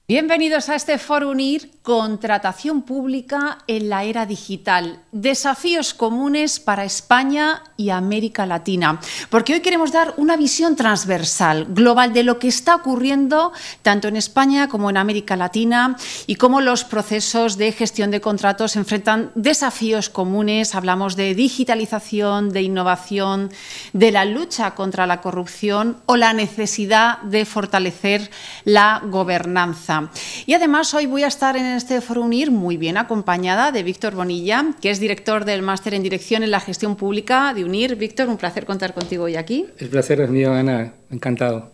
Bienvenidos a este Foro UNIR, contratación pública en la era digital, desafíos comunes para España y América Latina, porque hoy queremos dar una visión transversal, global, de lo que está ocurriendo tanto en España como en América Latina y cómo los procesos de gestión de contratos enfrentan desafíos comunes. Hablamos de digitalización, de innovación, de la lucha contra la corrupción o la necesidad de fortalecer la gobernanza. Y además hoy voy a estar en este Foro UNIR muy bien acompañada de Víctor Bonilla, que es director del Máster en Dirección en la Gestión Pública de UNIR. Víctor, un placer contar contigo hoy aquí. El placer es mío, Ana. Encantado.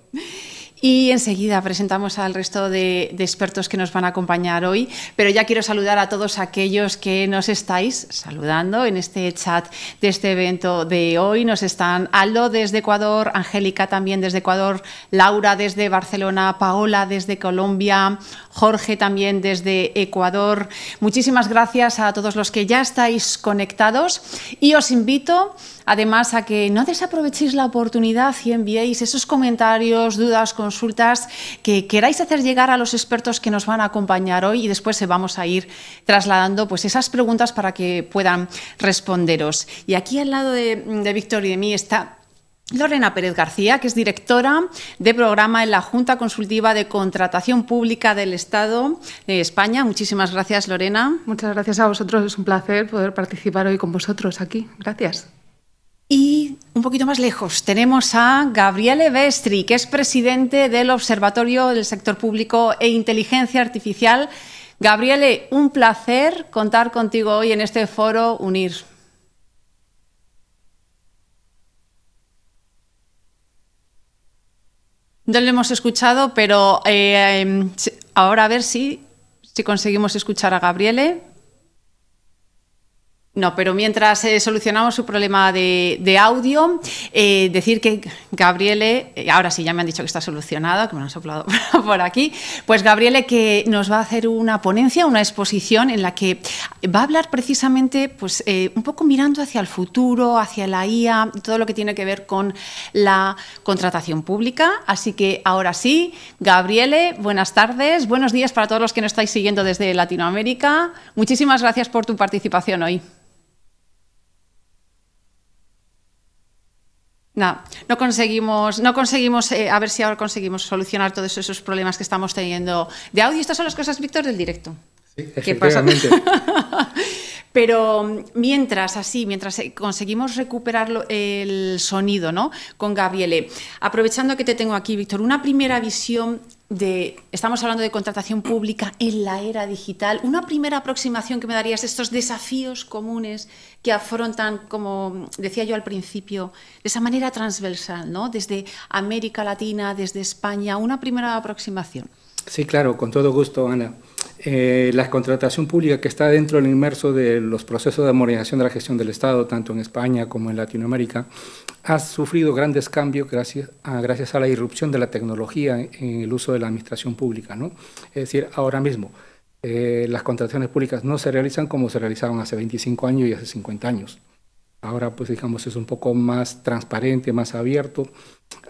Y enseguida presentamos al resto de expertos que nos van a acompañar hoy, pero ya quiero saludar a todos aquellos que nos estáis saludando en este chat de este evento de hoy. Nos están Aldo desde Ecuador, Angélica también desde Ecuador, Laura desde Barcelona, Paola desde Colombia, Jorge también desde Ecuador. Muchísimas gracias a todos los que ya estáis conectados y os invito además a que no desaprovechéis la oportunidad y enviéis esos comentarios, dudas, consultas que queráis hacer llegar a los expertos que nos van a acompañar hoy y después se vamos a ir trasladando pues esas preguntas para que puedan responderos. Y aquí al lado de Víctor y de mí está Lorena Pérez García, que es directora de programa en la Junta Consultiva de Contratación Pública del Estado de España. Muchísimas gracias, Lorena. Muchas gracias a vosotros. Es un placer poder participar hoy con vosotros aquí. Gracias. Y un poquito más lejos tenemos a Gabriele Vestri, que es presidente del Observatorio del Sector Público e Inteligencia Artificial. Gabriele, un placer contar contigo hoy en este Foro UNIR. No lo hemos escuchado, pero ahora a ver si conseguimos escuchar a Gabriele. No, pero mientras solucionamos su problema de audio, decir que Gabriele, ahora sí, ya me han dicho que está solucionado, que me lo han soplado por aquí, pues Gabriele que nos va a hacer una ponencia, una exposición en la que va a hablar precisamente pues, un poco mirando hacia el futuro, hacia la IA, todo lo que tiene que ver con la contratación pública. Así que ahora sí, Gabriele, buenas tardes, buenos días para todos los que nos estáis siguiendo desde Latinoamérica. Muchísimas gracias por tu participación hoy. No conseguimos, a ver si ahora conseguimos solucionar todos esos problemas que estamos teniendo de audio. Estas son las cosas, Víctor, del directo. Sí, efectivamente. Pero mientras conseguimos recuperar el sonido, ¿no?, con Gabriele, aprovechando que te tengo aquí, Víctor, una primera visión estamos hablando de contratación pública en la era digital, una primera aproximación que me darías de estos desafíos comunes que afrontan, como decía yo al principio, de esa manera transversal, ¿no?, desde América Latina, desde España, una primera aproximación. Sí, claro, con todo gusto, Ana. La contratación pública que está dentro del inmerso de los procesos de modernización de la gestión del Estado, tanto en España como en Latinoamérica, ha sufrido grandes cambios gracias a la irrupción de la tecnología en el uso de la administración pública, ¿no? Es decir, ahora mismo las contrataciones públicas no se realizan como se realizaban hace 25 años y hace 50 años. Ahora, pues digamos, es un poco más transparente, más abierto.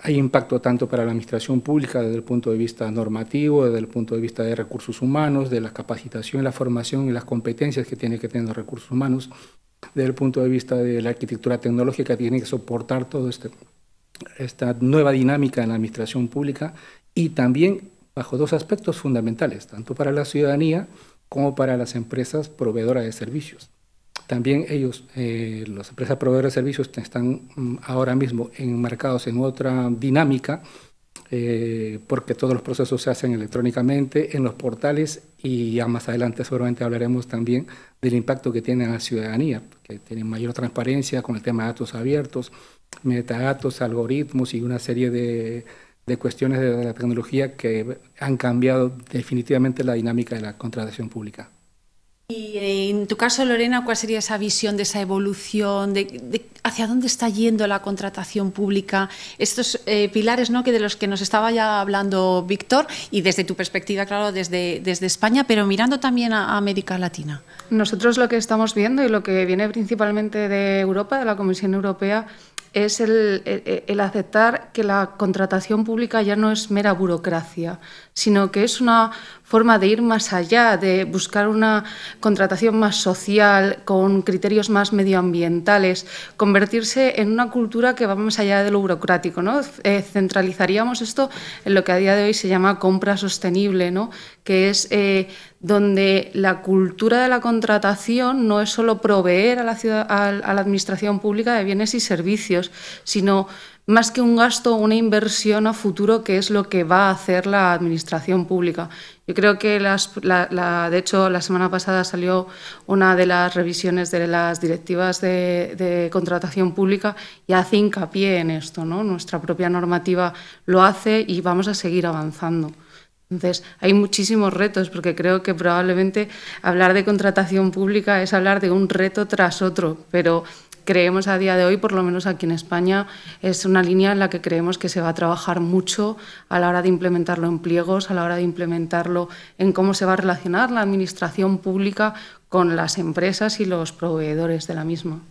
Hay impacto tanto para la administración pública desde el punto de vista normativo, desde el punto de vista de recursos humanos, de la capacitación, la formación y las competencias que tiene que tener los recursos humanos, desde el punto de vista de la arquitectura tecnológica que tiene que soportar toda esta nueva dinámica en la administración pública y también bajo dos aspectos fundamentales, tanto para la ciudadanía como para las empresas proveedoras de servicios. También ellos, las empresas proveedoras de servicios, están ahora mismo enmarcados en otra dinámica porque todos los procesos se hacen electrónicamente en los portales y ya más adelante seguramente hablaremos también del impacto que tiene a la ciudadanía, que tienen mayor transparencia con el tema de datos abiertos, metadatos, algoritmos y una serie de cuestiones de la tecnología que han cambiado definitivamente la dinámica de la contratación pública. Y en tu caso, Lorena, ¿cuál sería esa visión de esa evolución, hacia dónde está yendo la contratación pública? Estos pilares, ¿no?, que de los que nos estaba ya hablando Víctor, y desde tu perspectiva, claro, desde España, pero mirando también a América Latina. Nosotros lo que estamos viendo y lo que viene principalmente de Europa, de la Comisión Europea, es el aceptar que la contratación pública ya no es mera burocracia, sino que es una forma de ir más allá, de buscar una contratación más social, con criterios más medioambientales, convertirse en una cultura que va más allá de lo burocrático, ¿no? Centralizaríamos esto en lo que a día de hoy se llama compra sostenible, ¿no? Que es donde la cultura de la contratación no es solo proveer a la administración pública de bienes y servicios, sino más que un gasto, una inversión a futuro, que es lo que va a hacer la administración pública. Yo creo que, de hecho, la semana pasada salió una de las revisiones de las directivas de contratación pública y hace hincapié en esto, ¿no? Nuestra propia normativa lo hace y vamos a seguir avanzando. Entonces, hay muchísimos retos, porque creo que probablemente hablar de contratación pública es hablar de un reto tras otro, pero creemos a día de hoy, por lo menos aquí en España, es una línea en la que creemos que se va a trabajar mucho a la hora de implementarlo en pliegos, a la hora de implementarlo en cómo se va a relacionar la administración pública con las empresas y los proveedores de la misma.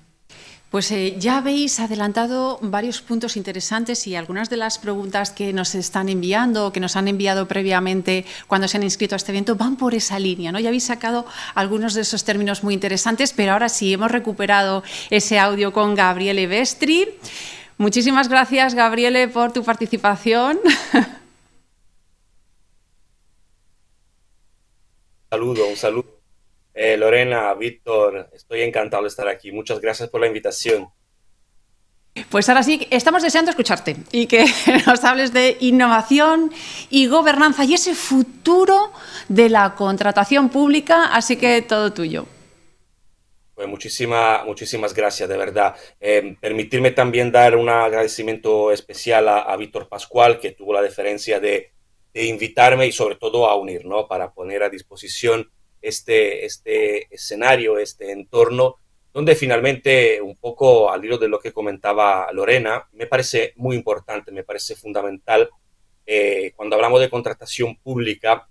Pues ya habéis adelantado varios puntos interesantes y algunas de las preguntas que nos están enviando o que nos han enviado previamente cuando se han inscrito a este evento van por esa línea, ¿no? Ya habéis sacado algunos de esos términos muy interesantes, pero ahora sí hemos recuperado ese audio con Gabriele Vestri. Muchísimas gracias, Gabriele, por tu participación. Un saludo. Lorena, Víctor, estoy encantado de estar aquí. Muchas gracias por la invitación. Pues ahora sí, estamos deseando escucharte y que nos hables de innovación y gobernanza y ese futuro de la contratación pública, así que todo tuyo. Pues muchísimas gracias, de verdad. Permitirme también dar un agradecimiento especial a Víctor Pascual, que tuvo la deferencia de invitarme y sobre todo a unir, ¿no? Para poner a disposición este escenario, este entorno, donde finalmente, un poco al hilo de lo que comentaba Lorena, me parece muy importante, me parece fundamental. Cuando hablamos de contratación pública,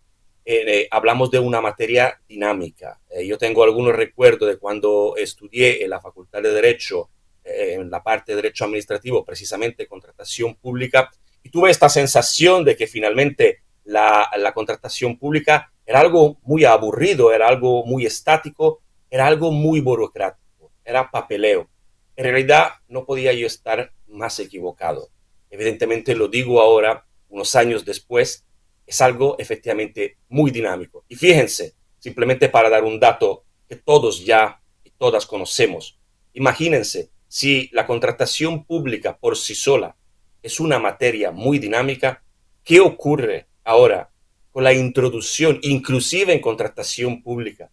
hablamos de una materia dinámica. Yo tengo algunos recuerdos de cuando estudié en la Facultad de Derecho, en la parte de Derecho Administrativo, precisamente contratación pública, y tuve esta sensación de que finalmente la contratación pública era algo muy aburrido, era algo muy estático, era algo muy burocrático, era papeleo. En realidad no podía yo estar más equivocado. Evidentemente lo digo ahora, unos años después, es algo efectivamente muy dinámico. Y fíjense, simplemente para dar un dato que todos ya y todas conocemos, imagínense si la contratación pública por sí sola es una materia muy dinámica, ¿qué ocurre ahora con la introducción, inclusive en contratación pública,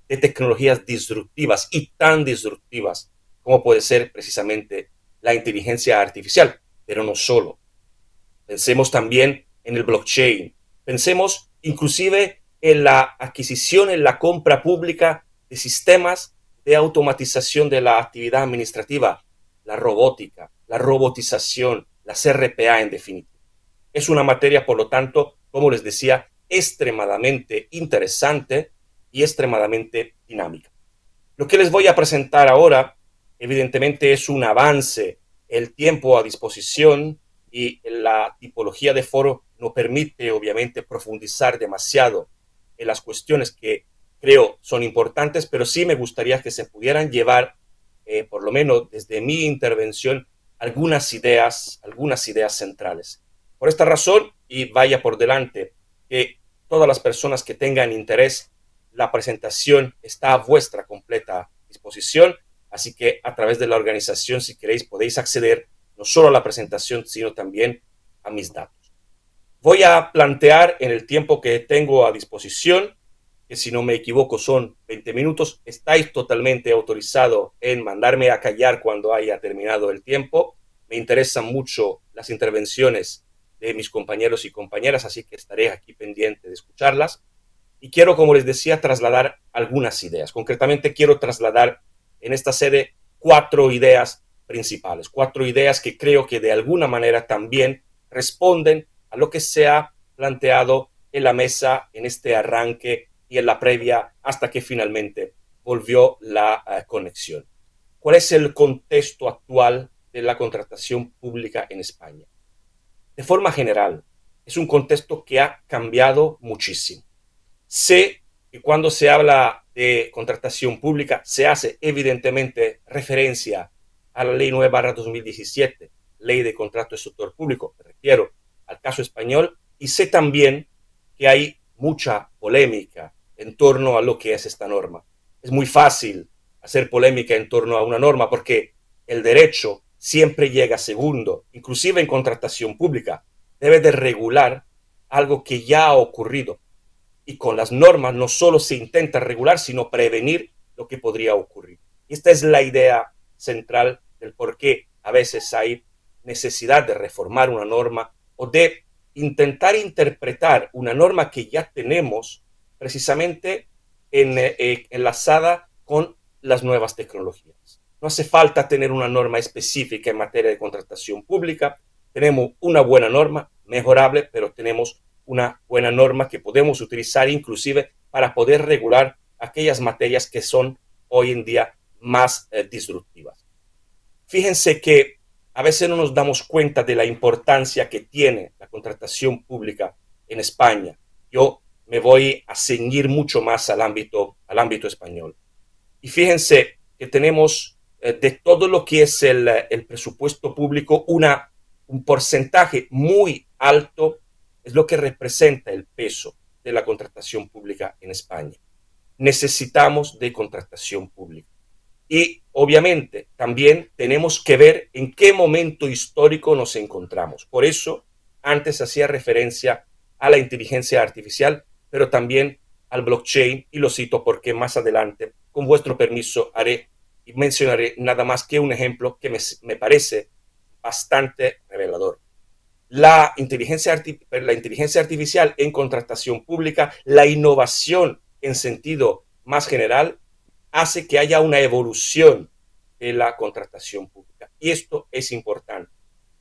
de tecnologías disruptivas y tan disruptivas como puede ser precisamente la inteligencia artificial? Pero no solo. Pensemos también en el blockchain. Pensemos inclusive en la adquisición, en la compra pública de sistemas de automatización de la actividad administrativa, la robótica, la robotización, las RPA en definitiva. Es una materia, por lo tanto, como les decía, extremadamente interesante y extremadamente dinámica. Lo que les voy a presentar ahora, evidentemente, es un avance. El tiempo a disposición y la tipología de foro no permite, obviamente, profundizar demasiado en las cuestiones que creo son importantes, pero sí me gustaría que se pudieran llevar, por lo menos desde mi intervención, algunas ideas centrales. Por esta razón, y vaya por delante, que todas las personas que tengan interés, la presentación está a vuestra completa disposición, así que a través de la organización, si queréis, podéis acceder no solo a la presentación, sino también a mis datos. Voy a plantear en el tiempo que tengo a disposición, que si no me equivoco son 20 minutos, estáis totalmente autorizados en mandarme a callar cuando haya terminado el tiempo. Me interesan mucho las intervenciones de mis compañeros y compañeras, así que estaré aquí pendiente de escucharlas. Y quiero, como les decía, trasladar algunas ideas. Concretamente quiero trasladar en esta sede 4 ideas principales, 4 ideas que creo que de alguna manera también responden a lo que se ha planteado en la mesa en este arranque y en la previa hasta que finalmente volvió la conexión. ¿Cuál es el contexto actual de la contratación pública en España. De forma general, es un contexto que ha cambiado muchísimo. Sé que cuando se habla de contratación pública se hace evidentemente referencia a la Ley 9/2017, Ley de Contrato del Sector Público, me refiero al caso español, y sé también que hay mucha polémica en torno a lo que es esta norma. Es muy fácil hacer polémica en torno a una norma porque el derecho siempre llega segundo, inclusive en contratación pública. Debe de regular algo que ya ha ocurrido. Y con las normas no solo se intenta regular, sino prevenir lo que podría ocurrir. Y esta es la idea central del por qué a veces hay necesidad de reformar una norma o de intentar interpretar una norma que ya tenemos precisamente enlazada con las nuevas tecnologías. No hace falta tener una norma específica en materia de contratación pública. Tenemos una buena norma, mejorable, pero tenemos una buena norma que podemos utilizar inclusive para poder regular aquellas materias que son hoy en día más disruptivas. Fíjense que a veces no nos damos cuenta de la importancia que tiene la contratación pública en España. Yo me voy a ceñir mucho más al ámbito español. Y fíjense que tenemos de todo lo que es el presupuesto público, un porcentaje muy alto es lo que representa el peso de la contratación pública en España. Necesitamos de contratación pública. Y obviamente también tenemos que ver en qué momento histórico nos encontramos. Por eso antes hacía referencia a la inteligencia artificial, pero también al blockchain, y lo cito porque más adelante, con vuestro permiso, haré y mencionaré nada más que un ejemplo que me parece bastante revelador. La inteligencia artificial en contratación pública, la innovación en sentido más general, hace que haya una evolución de la contratación pública. Y esto es importante.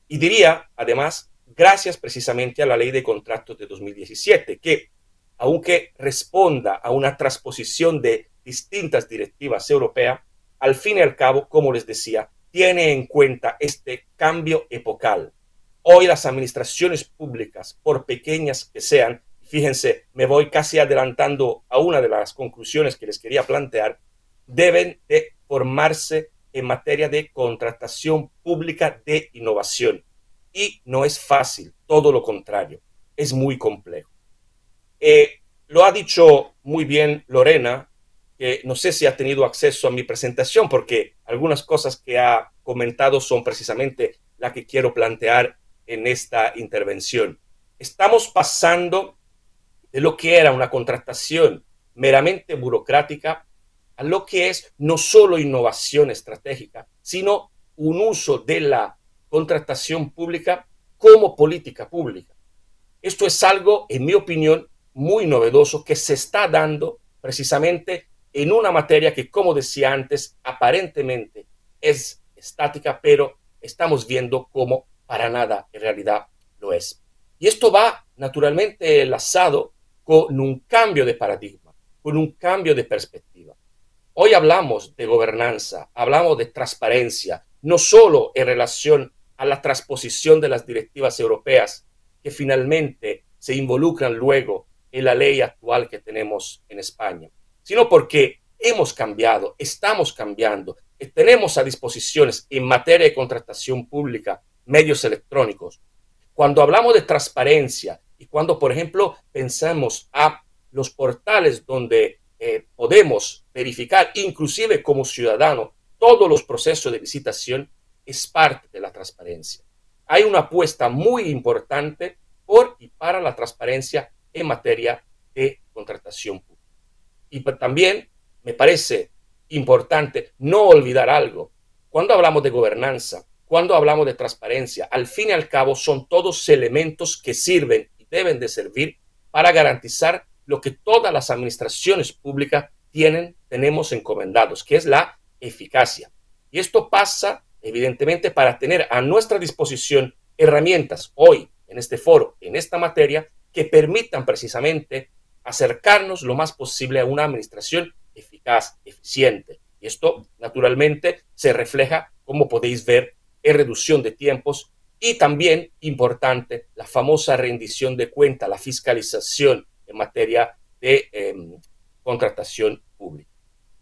Y diría, además, gracias precisamente a la Ley de Contratos de 2017, que, aunque responda a una transposición de distintas directivas europeas, al fin y al cabo, como les decía, tiene en cuenta este cambio epocal. Hoy las administraciones públicas, por pequeñas que sean, fíjense, me voy casi adelantando a una de las conclusiones que les quería plantear, deben de formarse en materia de contratación pública de innovación. Y no es fácil, todo lo contrario, es muy complejo. Lo ha dicho muy bien Lorena, que no sé si ha tenido acceso a mi presentación, porque algunas cosas que ha comentado son precisamente las que quiero plantear en esta intervención. Estamos pasando de lo que era una contratación meramente burocrática a lo que es no solo innovación estratégica, sino un uso de la contratación pública como política pública. Esto es algo, en mi opinión, muy novedoso que se está dando precisamente en una materia que, como decía antes, aparentemente es estática, pero estamos viendo cómo para nada en realidad lo es. Y esto va naturalmente enlazado con un cambio de paradigma, con un cambio de perspectiva. Hoy hablamos de gobernanza, hablamos de transparencia, no solo en relación a la transposición de las directivas europeas que finalmente se involucran luego en la ley actual que tenemos en España, sino porque hemos cambiado, estamos cambiando, tenemos a disposición en materia de contratación pública medios electrónicos. Cuando hablamos de transparencia y cuando, por ejemplo, pensamos a los portales donde podemos verificar, inclusive como ciudadano, todos los procesos de licitación, es parte de la transparencia. Hay una apuesta muy importante por y para la transparencia en materia de contratación pública. Y también me parece importante no olvidar algo. Cuando hablamos de gobernanza, cuando hablamos de transparencia, al fin y al cabo son todos elementos que sirven y deben de servir para garantizar lo que todas las administraciones públicas tenemos encomendados, que es la eficacia. Y esto pasa, evidentemente, para tener a nuestra disposición herramientas hoy en este foro, en esta materia, que permitan precisamente acercarnos lo más posible a una administración eficaz, eficiente. Y esto, naturalmente, se refleja, como podéis ver, reducción de tiempos y también, importante, la famosa rendición de cuenta, la fiscalización en materia de contratación pública.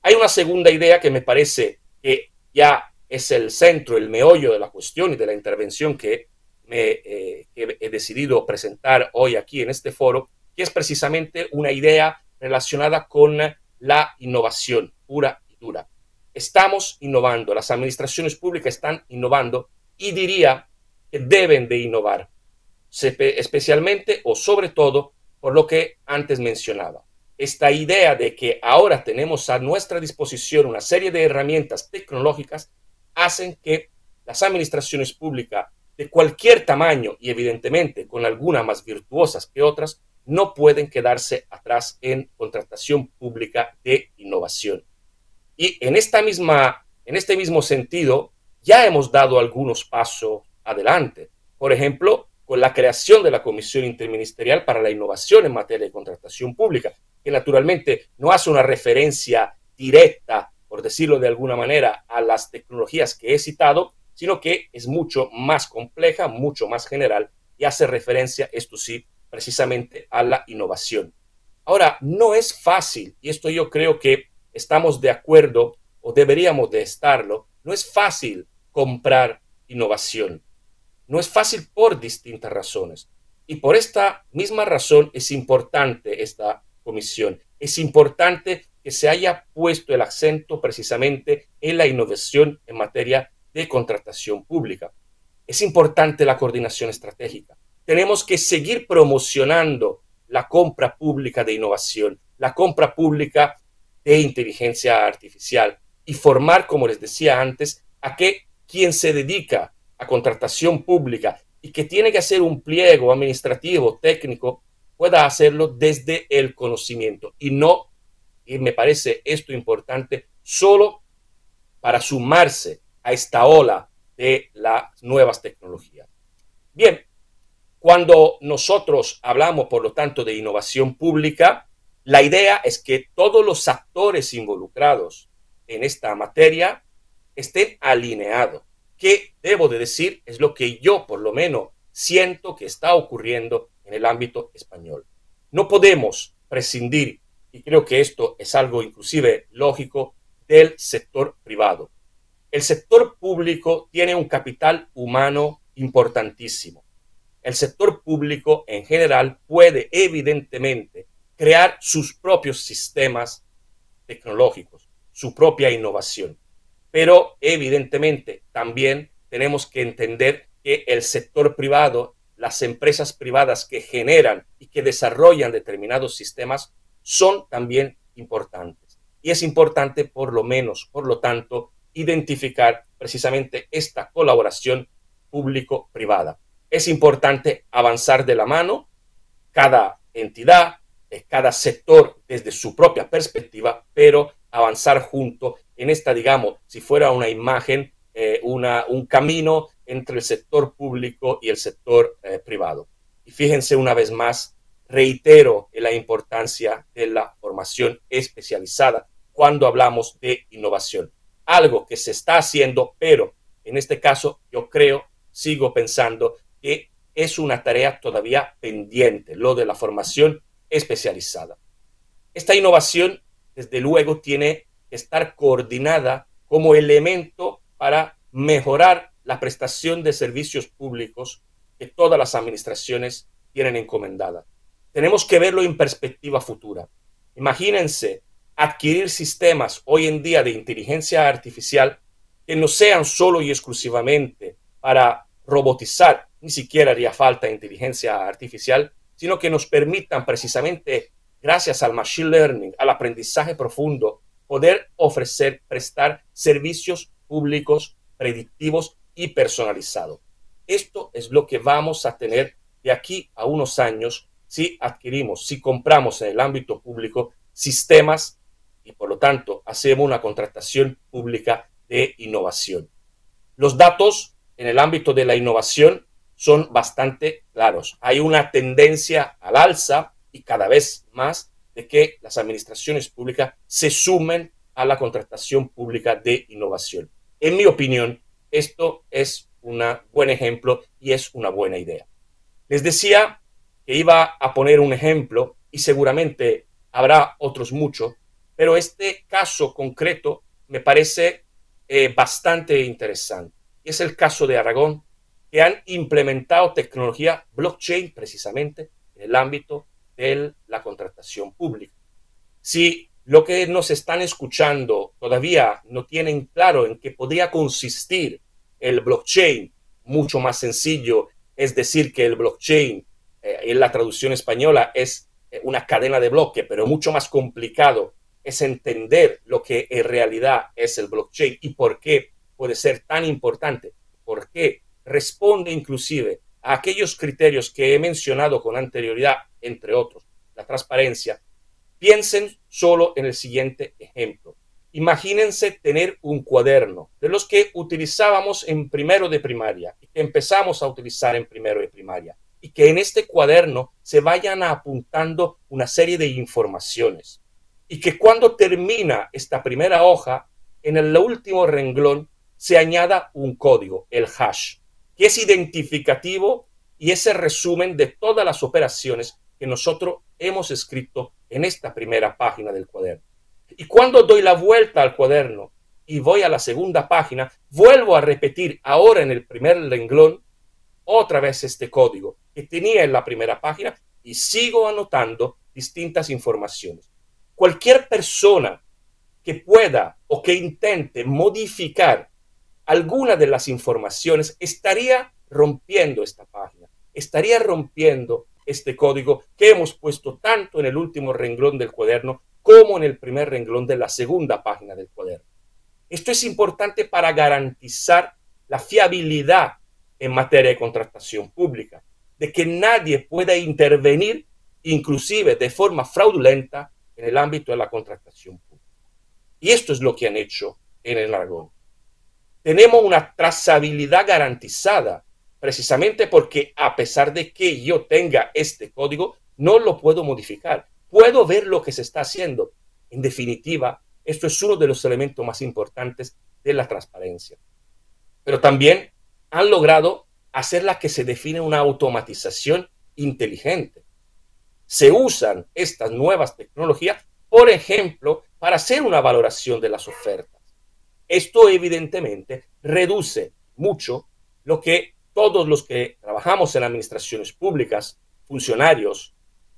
Hay una segunda idea que me parece que ya es el centro, el meollo de la cuestión y de la intervención que he decidido presentar hoy aquí en este foro, que es precisamente una idea relacionada con la innovación pura y dura. Estamos innovando, las administraciones públicas están innovando y diría que deben de innovar, especialmente o sobre todo por lo que antes mencionaba. Esta idea de que ahora tenemos a nuestra disposición una serie de herramientas tecnológicas hacen que las administraciones públicas de cualquier tamaño y evidentemente con algunas más virtuosas que otras no pueden quedarse atrás en contratación pública de innovación. Y en este mismo sentido ya hemos dado algunos pasos adelante. Por ejemplo, con la creación de la Comisión Interministerial para la Innovación en materia de contratación pública, que naturalmente no hace una referencia directa, por decirlo de alguna manera, a las tecnologías que he citado, sino que es mucho más compleja, mucho más general y hace referencia, esto sí, precisamente a la innovación. Ahora, no es fácil, y esto yo creo que estamos de acuerdo o deberíamos de estarlo, no es fácil comprar innovación. No es fácil por distintas razones. Y por esta misma razón es importante esta comisión. Es importante que se haya puesto el acento precisamente en la innovación en materia de contratación pública. Es importante la coordinación estratégica. Tenemos que seguir promocionando la compra pública de innovación, la compra pública de inteligencia artificial y formar, como les decía antes, a que quien se dedica a contratación pública y que tiene que hacer un pliego administrativo, técnico, pueda hacerlo desde el conocimiento y no, y me parece esto importante, solo para sumarse a esta ola de las nuevas tecnologías. Bien, cuando nosotros hablamos, por lo tanto, de innovación pública, la idea es que todos los actores involucrados en esta materia estén alineados. ¿Qué debo de decir? Es lo que yo, por lo menos, siento que está ocurriendo en el ámbito español. No podemos prescindir, y creo que esto es algo inclusive lógico, del sector privado. El sector público tiene un capital humano importantísimo. El sector público en general puede evidentemente crear sus propios sistemas tecnológicos, su propia innovación. Pero evidentemente también tenemos que entender que el sector privado, las empresas privadas que generan y que desarrollan determinados sistemas son también importantes. Y es importante por lo tanto, identificar precisamente esta colaboración público-privada. Es importante avanzar de la mano, cada entidad, cada sector desde su propia perspectiva, pero avanzar junto en esta, digamos, si fuera una imagen, un camino entre el sector público y el sector privado. Y fíjense una vez más, reitero la importancia de la formación especializada cuando hablamos de innovación. Algo que se está haciendo, pero en este caso yo sigo pensando que es una tarea todavía pendiente, lo de la formación especializada. Esta innovación, desde luego, tiene que estar coordinada como elemento para mejorar la prestación de servicios públicos que todas las administraciones tienen encomendada. Tenemos que verlo en perspectiva futura. Imagínense adquirir sistemas hoy en día de inteligencia artificial que no sean solo y exclusivamente para robotizar, ni siquiera haría falta inteligencia artificial, sino que nos permitan precisamente, gracias al machine learning, al aprendizaje profundo, poder prestar servicios públicos predictivos y personalizados. Esto es lo que vamos a tener de aquí a unos años si compramos en el ámbito público sistemas y por lo tanto hacemos una contratación pública de innovación. Los datos en el ámbito de la innovación son bastante claros. Hay una tendencia al alza y cada vez más de que las administraciones públicas se sumen a la contratación pública de innovación. En mi opinión, esto es un buen ejemplo y es una buena idea. Les decía que iba a poner un ejemplo y seguramente habrá otros muchos, pero este caso concreto me parece bastante interesante. Y es el caso de Aragón, que han implementado tecnología blockchain precisamente en el ámbito de la contratación pública. Si lo que nos están escuchando todavía no tienen claro en qué podría consistir el blockchain, mucho más sencillo es decir que el blockchain en la traducción española es una cadena de bloque, pero mucho más complicado es entender lo que en realidad es el blockchain y por qué puede ser tan importante, por qué responde inclusive a aquellos criterios que he mencionado con anterioridad, entre otros, la transparencia. Piensen solo en el siguiente ejemplo. Imagínense tener un cuaderno de los que utilizábamos en primero de primaria y que empezamos a utilizar en primero de primaria y que en este cuaderno se vayan apuntando una serie de informaciones y que cuando termina esta primera hoja, en el último renglón se añada un código, el hash, que es identificativo y es el resumen de todas las operaciones que nosotros hemos escrito en esta primera página del cuaderno. Y cuando doy la vuelta al cuaderno y voy a la segunda página, vuelvo a repetir ahora en el primer renglón otra vez este código que tenía en la primera página y sigo anotando distintas informaciones. Cualquier persona que pueda o que intente modificar alguna de las informaciones estaría rompiendo esta página, estaría rompiendo este código que hemos puesto tanto en el último renglón del cuaderno como en el primer renglón de la segunda página del cuaderno. Esto es importante para garantizar la fiabilidad en materia de contratación pública, de que nadie pueda intervenir, inclusive de forma fraudulenta, en el ámbito de la contratación pública. Y esto es lo que han hecho en el Aragón. Tenemos una trazabilidad garantizada, precisamente porque a pesar de que yo tenga este código, no lo puedo modificar. Puedo ver lo que se está haciendo. En definitiva, esto es uno de los elementos más importantes de la transparencia. Pero también han logrado hacer la que se define una automatización inteligente. Se usan estas nuevas tecnologías, por ejemplo, para hacer una valoración de las ofertas. Esto evidentemente reduce mucho lo que todos los que trabajamos en administraciones públicas, funcionarios,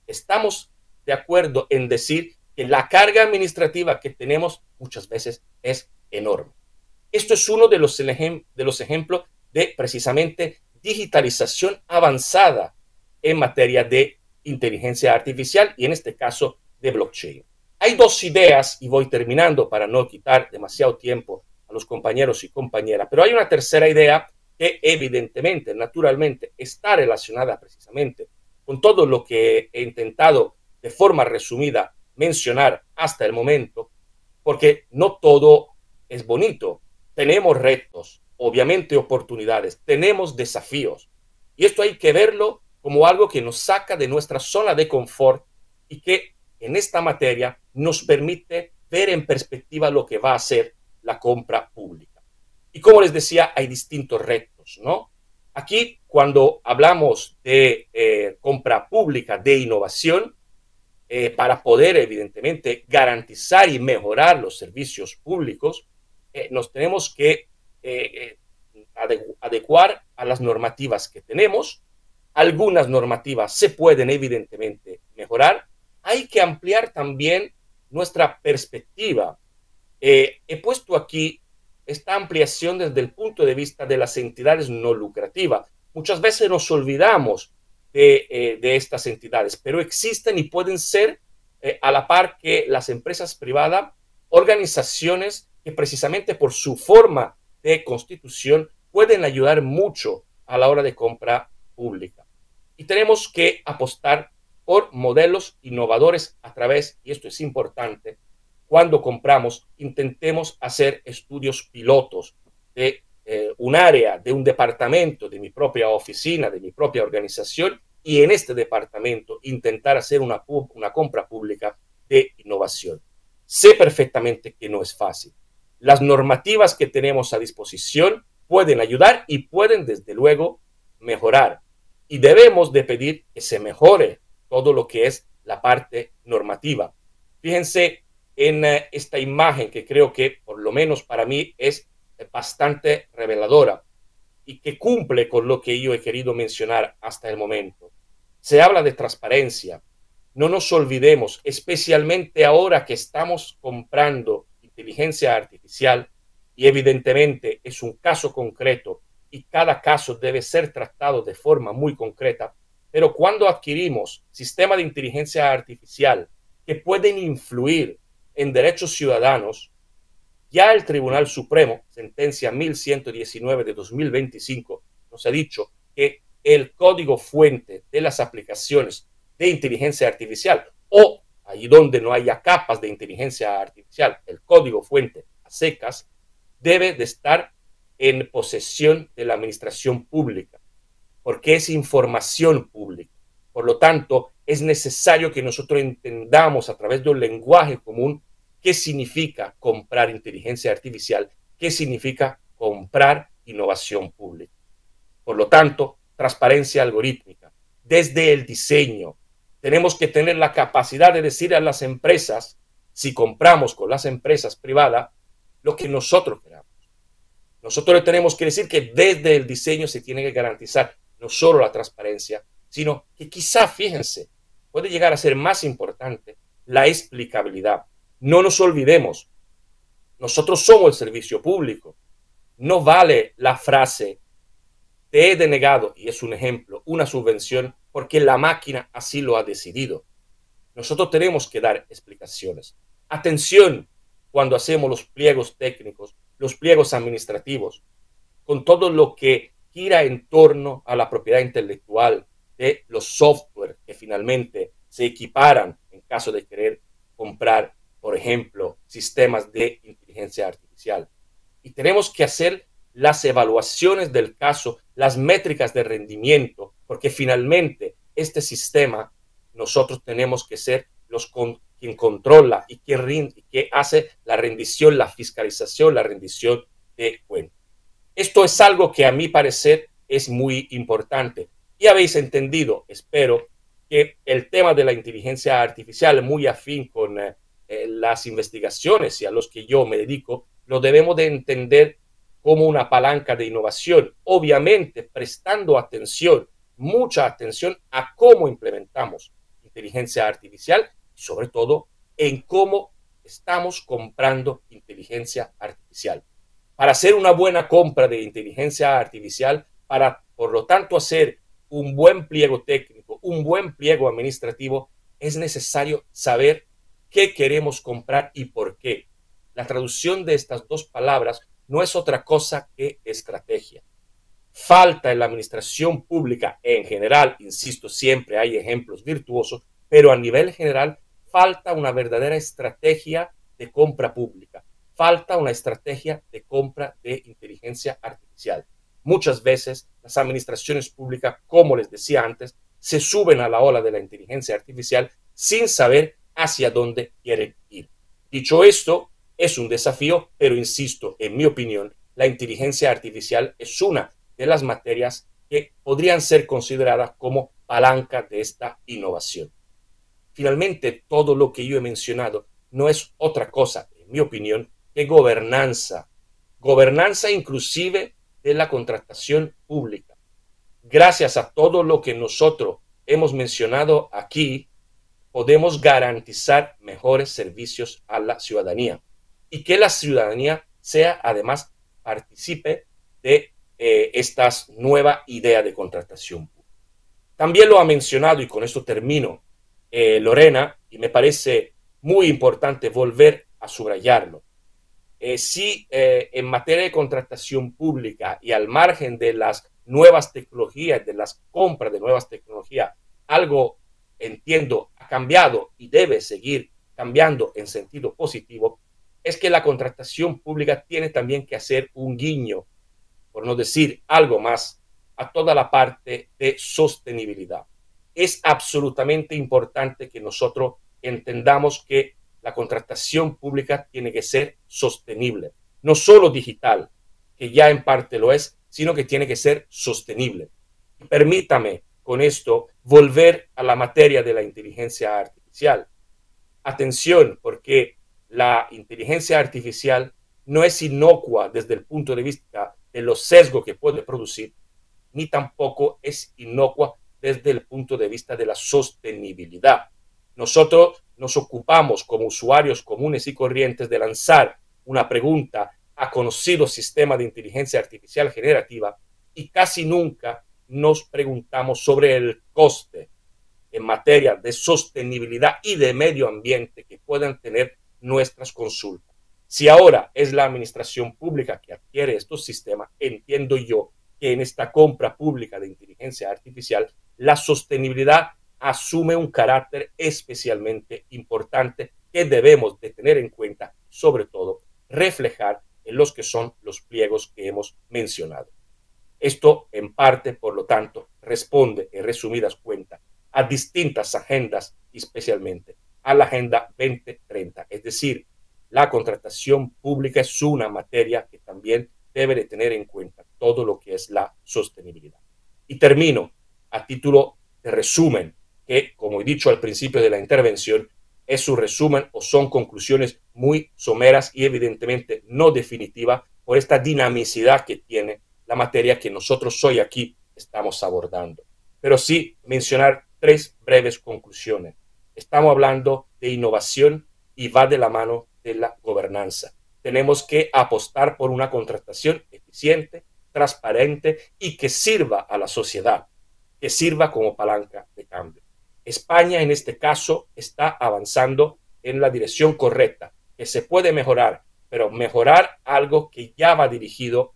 estamos de acuerdo en decir que la carga administrativa que tenemos muchas veces es enorme. Esto es uno de los ejemplos de precisamente digitalización avanzada en materia de inteligencia artificial y en este caso de blockchain. Hay dos ideas y voy terminando para no quitar demasiado tiempo a los compañeros y compañeras, pero hay una tercera idea que evidentemente, naturalmente, está relacionada precisamente con todo lo que he intentado de forma resumida mencionar hasta el momento, porque no todo es bonito. Tenemos retos, obviamente oportunidades, tenemos desafíos. Y esto hay que verlo como algo que nos saca de nuestra zona de confort y que en esta materia nos permite ver en perspectiva lo que va a ser la compra pública. Y como les decía, hay distintos retos, ¿no? Aquí, cuando hablamos de compra pública, de innovación, para poder, evidentemente, garantizar y mejorar los servicios públicos, nos tenemos que adecuar a las normativas que tenemos. Algunas normativas se pueden, evidentemente, mejorar. Hay que ampliar también nuestra perspectiva. He puesto aquí esta ampliación desde el punto de vista de las entidades no lucrativas. Muchas veces nos olvidamos de estas entidades, pero existen y pueden ser, a la par que las empresas privadas, organizaciones que precisamente por su forma de constitución pueden ayudar mucho a la hora de compra pública. Y tenemos que apostar por modelos innovadores a través, y esto es importante, cuando compramos, intentemos hacer estudios pilotos de un área, de un departamento, de mi propia oficina, de mi propia organización, y en este departamento intentar hacer una compra pública de innovación. Sé perfectamente que no es fácil. Las normativas que tenemos a disposición pueden ayudar y pueden desde luego mejorar. Y debemos de pedir que se mejore todo lo que es la parte normativa. Fíjense en esta imagen que creo que por lo menos para mí es bastante reveladora y que cumple con lo que yo he querido mencionar hasta el momento. Se habla de transparencia. No nos olvidemos, especialmente ahora que estamos comprando inteligencia artificial, y evidentemente es un caso concreto y cada caso debe ser tratado de forma muy concreta, pero cuando adquirimos sistemas de inteligencia artificial que pueden influir en derechos ciudadanos, ya el Tribunal Supremo, sentencia 1119 de 2025, nos ha dicho que el código fuente de las aplicaciones de inteligencia artificial, o ahí donde no haya capas de inteligencia artificial, el código fuente a secas, debe de estar en posesión de la administración pública, porque es información pública. Por lo tanto, es necesario que nosotros entendamos a través de un lenguaje común qué significa comprar inteligencia artificial, qué significa comprar innovación pública. Por lo tanto, transparencia algorítmica. Desde el diseño, tenemos que tener la capacidad de decir a las empresas, si compramos con las empresas privadas, lo que nosotros queramos. Nosotros le tenemos que decir que desde el diseño se tiene que garantizar no solo la transparencia, sino que quizá, fíjense, puede llegar a ser más importante la explicabilidad. No nos olvidemos, nosotros somos el servicio público. No vale la frase, te he denegado, y es un ejemplo, una subvención porque la máquina así lo ha decidido. Nosotros tenemos que dar explicaciones. Atención cuando hacemos los pliegos técnicos, los pliegos administrativos, con todo lo que gira en torno a la propiedad intelectual de los software que finalmente se equiparan en caso de querer comprar, por ejemplo, sistemas de inteligencia artificial. Y tenemos que hacer las evaluaciones del caso, las métricas de rendimiento, porque finalmente este sistema nosotros tenemos que ser quien controla y que hace la rendición, la fiscalización, la rendición de cuentas. Esto es algo que a mi parecer es muy importante. Y habéis entendido, espero, que el tema de la inteligencia artificial, muy afín con las investigaciones y a los que yo me dedico, lo debemos de entender como una palanca de innovación, obviamente prestando atención, mucha atención a cómo implementamos inteligencia artificial y sobre todo en cómo estamos comprando inteligencia artificial. Para hacer una buena compra de inteligencia artificial, para por lo tanto hacer un buen pliego técnico, un buen pliego administrativo, es necesario saber qué queremos comprar y por qué. La traducción de estas dos palabras no es otra cosa que estrategia. Falta en la administración pública en general, insisto, siempre hay ejemplos virtuosos, pero a nivel general falta una verdadera estrategia de compra pública. Falta una estrategia de compra de inteligencia artificial. Muchas veces las administraciones públicas, como les decía antes, se suben a la ola de la inteligencia artificial sin saber hacia dónde quieren ir. Dicho esto, es un desafío, pero insisto, en mi opinión, la inteligencia artificial es una de las materias que podrían ser consideradas como palanca de esta innovación. Finalmente, todo lo que yo he mencionado no es otra cosa, en mi opinión, que gobernanza. Gobernanza inclusive de la contratación pública. Gracias a todo lo que nosotros hemos mencionado aquí, podemos garantizar mejores servicios a la ciudadanía y que la ciudadanía sea además participe de esta nueva idea de contratación pública. También lo ha mencionado, y con esto termino, Lorena, y me parece muy importante volver a subrayarlo. Si en materia de contratación pública y al margen de las nuevas tecnologías, de las compras de nuevas tecnologías, algo, entiendo, ha cambiado y debe seguir cambiando en sentido positivo, es que la contratación pública tiene también que hacer un guiño, por no decir algo más, a toda la parte de sostenibilidad. Es absolutamente importante que nosotros entendamos que la contratación pública tiene que ser sostenible, no solo digital, que ya en parte lo es, sino que tiene que ser sostenible. Permítame con esto volver a la materia de la inteligencia artificial. Atención, porque la inteligencia artificial no es inocua desde el punto de vista de los sesgos que puede producir, ni tampoco es inocua desde el punto de vista de la sostenibilidad. Nosotros nos ocupamos como usuarios comunes y corrientes de lanzar una pregunta a conocidos sistemas de inteligencia artificial generativa y casi nunca nos preguntamos sobre el coste en materia de sostenibilidad y de medio ambiente que puedan tener nuestras consultas. Si ahora es la administración pública que adquiere estos sistemas, entiendo yo que en esta compra pública de inteligencia artificial la sostenibilidad asume un carácter especialmente importante que debemos de tener en cuenta, sobre todo reflejar en los que son los pliegos que hemos mencionado. Esto, en parte, por lo tanto, responde, en resumidas cuentas, a distintas agendas, especialmente a la Agenda 2030. Es decir, la contratación pública es una materia que también debe de tener en cuenta todo lo que es la sostenibilidad. Y termino a título de resumen, que, como he dicho al principio de la intervención, es un resumen o son conclusiones muy someras y evidentemente no definitivas por esta dinamicidad que tiene la materia que nosotros hoy aquí estamos abordando. Pero sí mencionar 3 breves conclusiones. Estamos hablando de innovación y va de la mano de la gobernanza. Tenemos que apostar por una contratación eficiente, transparente y que sirva a la sociedad, que sirva como palanca de cambio. España en este caso está avanzando en la dirección correcta, que se puede mejorar, pero mejorar algo que ya va dirigido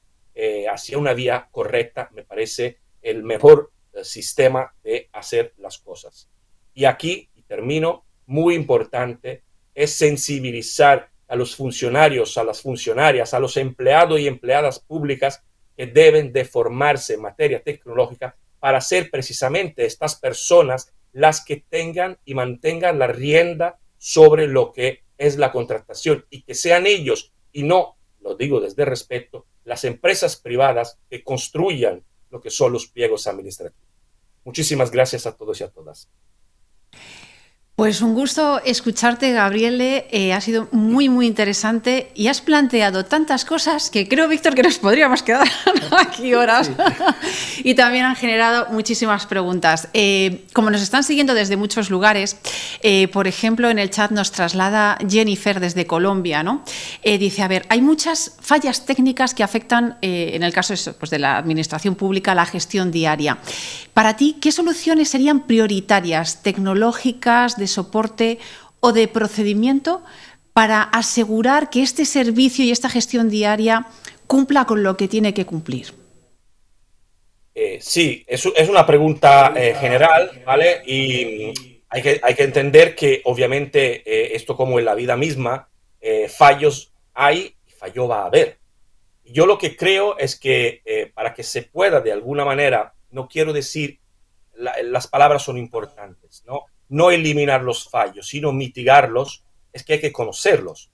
hacia una vía correcta me parece el mejor sistema de hacer las cosas. Y aquí, y termino, muy importante es sensibilizar a los funcionarios, a las funcionarias, a los empleados y empleadas públicas que deben de formarse en materia tecnológica para ser precisamente estas personas las que tengan y mantengan la rienda sobre lo que es la contratación y que sean ellos, y no, lo digo desde respeto, las empresas privadas que construyan lo que son los pliegos administrativos. Muchísimas gracias a todos y a todas. Pues un gusto escucharte, Gabriele. Ha sido muy, muy interesante y has planteado tantas cosas que creo, Víctor, que nos podríamos quedar aquí horas. Sí. Y también han generado muchísimas preguntas. Como nos están siguiendo desde muchos lugares, por ejemplo, en el chat nos traslada Jennifer desde Colombia, ¿no? Dice, a ver, hay muchas fallas técnicas que afectan, en el caso pues, de la administración pública, la gestión diaria. Para ti, ¿qué soluciones serían prioritarias, tecnológicas, de soporte o de procedimiento para asegurar que este servicio y esta gestión diaria cumpla con lo que tiene que cumplir? Sí, es una pregunta general, ¿vale? Y hay que entender que obviamente esto, como en la vida misma, fallos hay y fallo va a haber. Yo lo que creo es que para que se pueda de alguna manera, no quiero decir, las palabras son importantes, ¿no? No eliminar los fallos, sino mitigarlos, es que hay que conocerlos.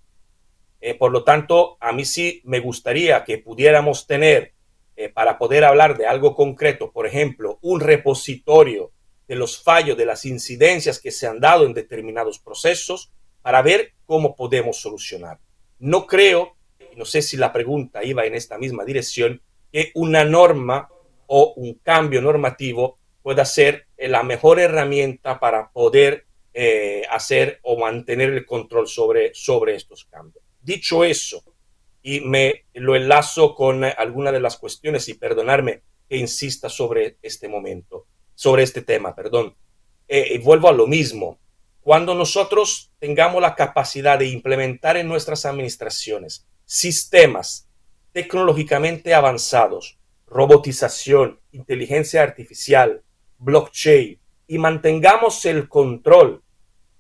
Por lo tanto, a mí sí me gustaría que pudiéramos tener, para poder hablar de algo concreto, por ejemplo, un repositorio de los fallos, de las incidencias que se han dado en determinados procesos, para ver cómo podemos solucionar. No creo, no sé si la pregunta iba en esta misma dirección, que una norma o un cambio normativo pueda ser la mejor herramienta para poder hacer o mantener el control sobre estos cambios. Dicho eso, y me lo enlazo con alguna de las cuestiones, y perdonarme que insista sobre este tema, perdón. Y vuelvo a lo mismo. Cuando nosotros tengamos la capacidad de implementar en nuestras administraciones sistemas tecnológicamente avanzados, robotización, inteligencia artificial, blockchain, y mantengamos el control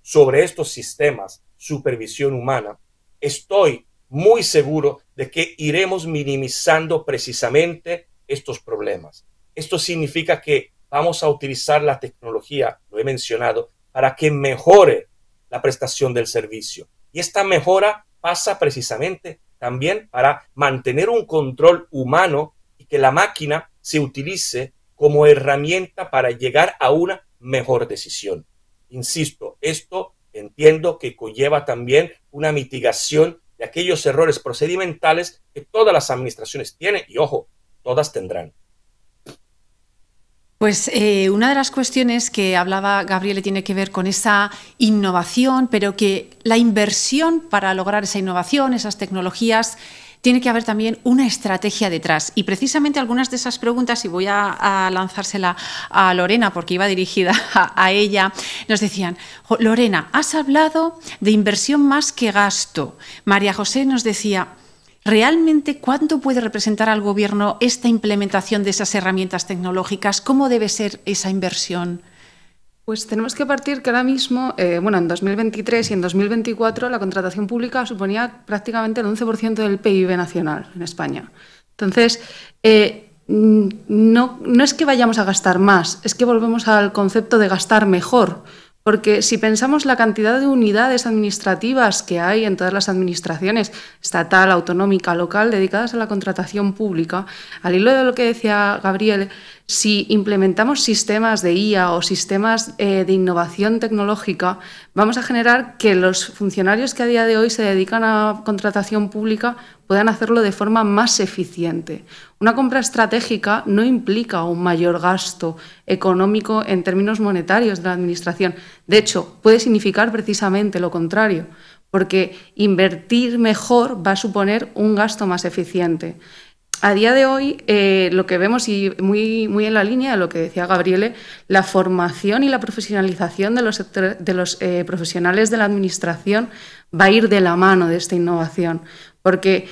sobre estos sistemas, supervisión humana, estoy muy seguro de que iremos minimizando precisamente estos problemas. Esto significa que vamos a utilizar la tecnología, lo he mencionado, para que mejore la prestación del servicio. Y esta mejora pasa precisamente también para mantener un control humano y que la máquina se utilice como herramienta para llegar a una mejor decisión. Insisto, esto entiendo que conlleva también una mitigación de aquellos errores procedimentales que todas las administraciones tienen y, ojo, todas tendrán. Pues una de las cuestiones que hablaba Gabriele tiene que ver con esa innovación, pero que la inversión para lograr esa innovación, esas tecnologías, tiene que haber también una estrategia detrás. Y precisamente algunas de esas preguntas, y voy a lanzársela a Lorena porque iba dirigida a ella, nos decían: Lorena, has hablado de inversión más que gasto. María José nos decía: ¿realmente cuánto puede representar al Gobierno esta implementación de esas herramientas tecnológicas? ¿Cómo debe ser esa inversión? Pues tenemos que partir que ahora mismo, en 2023 y en 2024 la contratación pública suponía prácticamente el 11% del PIB nacional en España. Entonces, no es que vayamos a gastar más, es que volvemos al concepto de gastar mejor. Porque si pensamos la cantidad de unidades administrativas que hay en todas las administraciones, estatal, autonómica, local, dedicadas a la contratación pública, al hilo de lo que decía Gabriel, si implementamos sistemas de IA o sistemas de innovación tecnológica, vamos a generar que los funcionarios que a día de hoy se dedican a contratación pública puedan hacerlo de forma más eficiente. Una compra estratégica no implica un mayor gasto económico en términos monetarios de la Administración. De hecho, puede significar precisamente lo contrario, porque invertir mejor va a suponer un gasto más eficiente. A día de hoy, lo que vemos, y muy en la línea de lo que decía Gabriele, la formación y la profesionalización de los profesionales de la Administración va a ir de la mano de esta innovación. Porque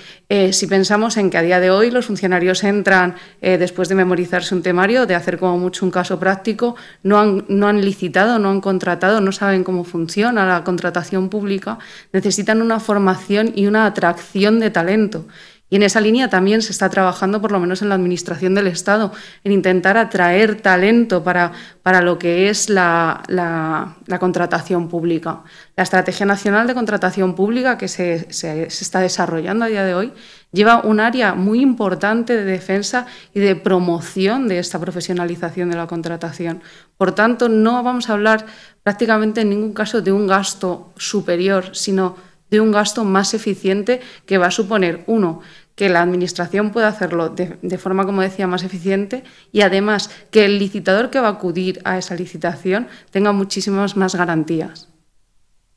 si pensamos en que a día de hoy los funcionarios entran después de memorizarse un temario, de hacer como mucho un caso práctico, no han licitado, no han contratado, no saben cómo funciona la contratación pública, necesitan una formación y una atracción de talento. Y en esa línea también se está trabajando, por lo menos en la Administración del Estado, en intentar atraer talento para lo que es la contratación pública. La Estrategia Nacional de Contratación Pública, que se está desarrollando a día de hoy, lleva un área muy importante de defensa y de promoción de esta profesionalización de la contratación. Por tanto, no vamos a hablar prácticamente en ningún caso de un gasto superior, sino de un gasto más eficiente que va a suponer, uno, que la Administración pueda hacerlo de forma, como decía, más eficiente y además que el licitador que va a acudir a esa licitación tenga muchísimas más garantías.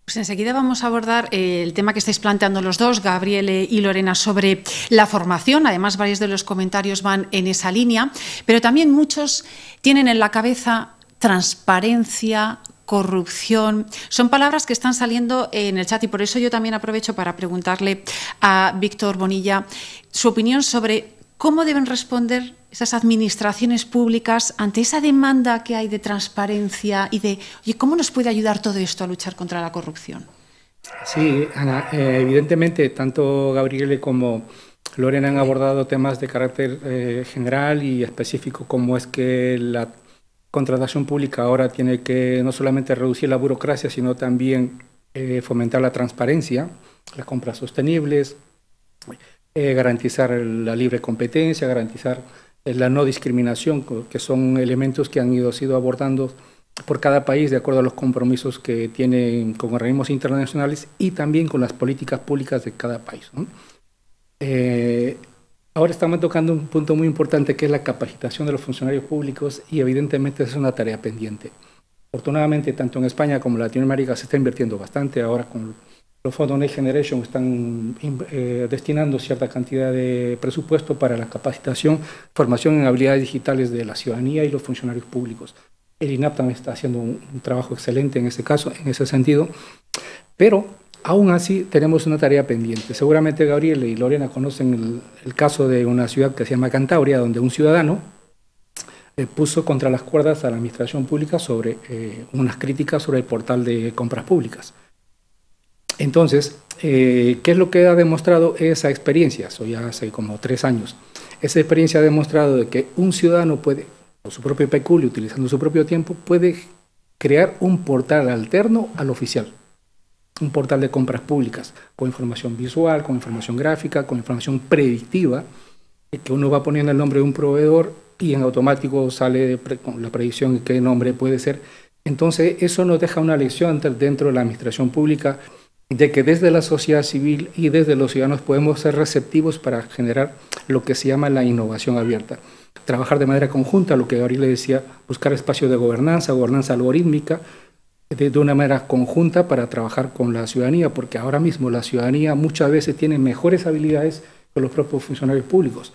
Pues enseguida vamos a abordar el tema que estáis planteando los dos, Gabriele y Lorena, sobre la formación. Además, varios de los comentarios van en esa línea, pero también muchos tienen en la cabeza transparencia, corrupción. Son palabras que están saliendo en el chat y por eso yo también aprovecho para preguntarle a Víctor Bonilla su opinión sobre cómo deben responder esas administraciones públicas ante esa demanda que hay de transparencia y de, oye, ¿cómo nos puede ayudar todo esto a luchar contra la corrupción? Sí, Ana, evidentemente tanto Gabriele como Lorena han abordado temas de carácter general y específico, como es que la contratación pública ahora tiene que no solamente reducir la burocracia, sino también fomentar la transparencia, las compras sostenibles, garantizar la libre competencia, garantizar la no discriminación, que son elementos que han sido abordando por cada país de acuerdo a los compromisos que tienen con organismos internacionales y también con las políticas públicas de cada país, ¿no? Ahora estamos tocando un punto muy importante que es la capacitación de los funcionarios públicos y evidentemente es una tarea pendiente. Afortunadamente, tanto en España como en Latinoamérica se está invirtiendo bastante. Ahora con los fondos Next Generation están destinando cierta cantidad de presupuesto para la capacitación, formación en habilidades digitales de la ciudadanía y los funcionarios públicos. El INAP también está haciendo un trabajo excelente en ese caso, en ese sentido, pero aún así tenemos una tarea pendiente. Seguramente Gabriele y Lorena conocen el caso de una ciudad que se llama Cantabria, donde un ciudadano puso contra las cuerdas a la administración pública sobre unas críticas sobre el portal de compras públicas. Entonces, ¿qué es lo que ha demostrado esa experiencia? Eso ya hace como 3 años. Esa experiencia ha demostrado de que un ciudadano puede, por su propio peculio, utilizando su propio tiempo, puede crear un portal alterno al oficial. un portal de compras públicas con información visual, con información gráfica, con información predictiva, que uno va poniendo el nombre de un proveedor y en automático sale con la predicción de qué nombre puede ser. Entonces, eso nos deja una lección dentro de la administración pública de que desde la sociedad civil y desde los ciudadanos podemos ser receptivos para generar lo que se llama la innovación abierta. Trabajar de manera conjunta, lo que Gabriel le decía, buscar espacios de gobernanza algorítmica, de una manera conjunta para trabajar con la ciudadanía, porque ahora mismo la ciudadanía muchas veces tiene mejores habilidades que los propios funcionarios públicos.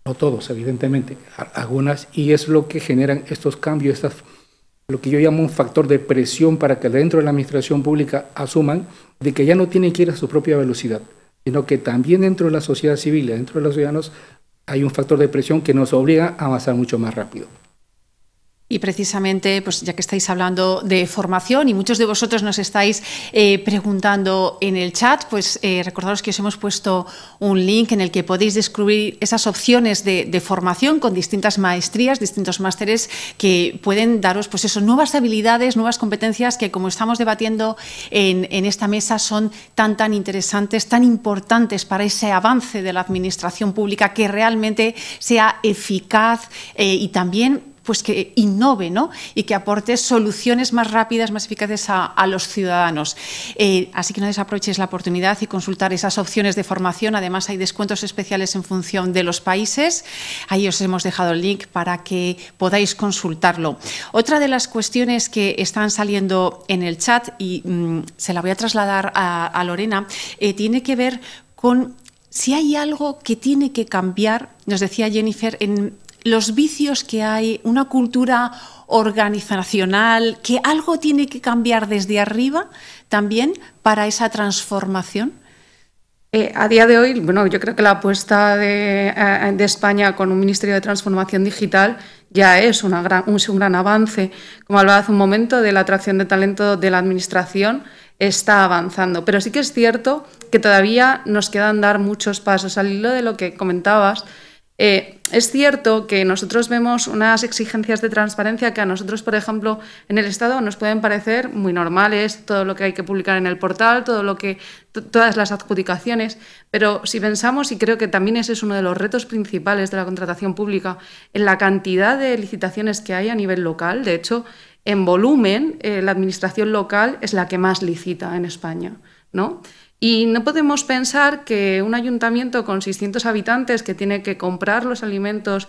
No todos, evidentemente, algunas, y es lo que generan estos cambios, lo que yo llamo un factor de presión para que dentro de la administración pública asuman de que ya no tienen que ir a su propia velocidad, sino que también dentro de la sociedad civil, dentro de los ciudadanos, hay un factor de presión que nos obliga a avanzar mucho más rápido. Y precisamente, pues ya que estáis hablando de formación y muchos de vosotros nos estáis preguntando en el chat, pues recordaros que os hemos puesto un link en el que podéis descubrir esas opciones de formación con distintas maestrías, distintos másteres que pueden daros pues eso, nuevas habilidades, nuevas competencias que, como estamos debatiendo en esta mesa, son tan interesantes, tan importantes para ese avance de la administración pública, que realmente sea eficaz y también pues que innove, ¿no? Y que aporte soluciones más rápidas, más eficaces a los ciudadanos. Así que no desaprovechéis la oportunidad y consultar esas opciones de formación. Además, hay descuentos especiales en función de los países. Ahí os hemos dejado el link para que podáis consultarlo. Otra de las cuestiones que están saliendo en el chat, y se la voy a trasladar a Lorena, tiene que ver con si hay algo que tiene que cambiar, nos decía Jennifer, en los vicios que hay, una cultura organizacional, que algo tiene que cambiar desde arriba también para esa transformación. A día de hoy, bueno, yo creo que la apuesta de España con un Ministerio de Transformación Digital ya es un gran avance. Como hablaba hace un momento de la atracción de talento de la Administración, está avanzando. Pero sí que es cierto que todavía nos quedan dar muchos pasos. Al hilo de lo que comentabas, es cierto que nosotros vemos unas exigencias de transparencia que a nosotros, por ejemplo, en el Estado nos pueden parecer muy normales, todo lo que hay que publicar en el portal, todas las adjudicaciones, pero si pensamos, y creo que también ese es uno de los retos principales de la contratación pública, en la cantidad de licitaciones que hay a nivel local, de hecho, en volumen, la administración local es la que más licita en España, ¿no? Y no podemos pensar que un ayuntamiento con 600 habitantes que tiene que comprar los alimentos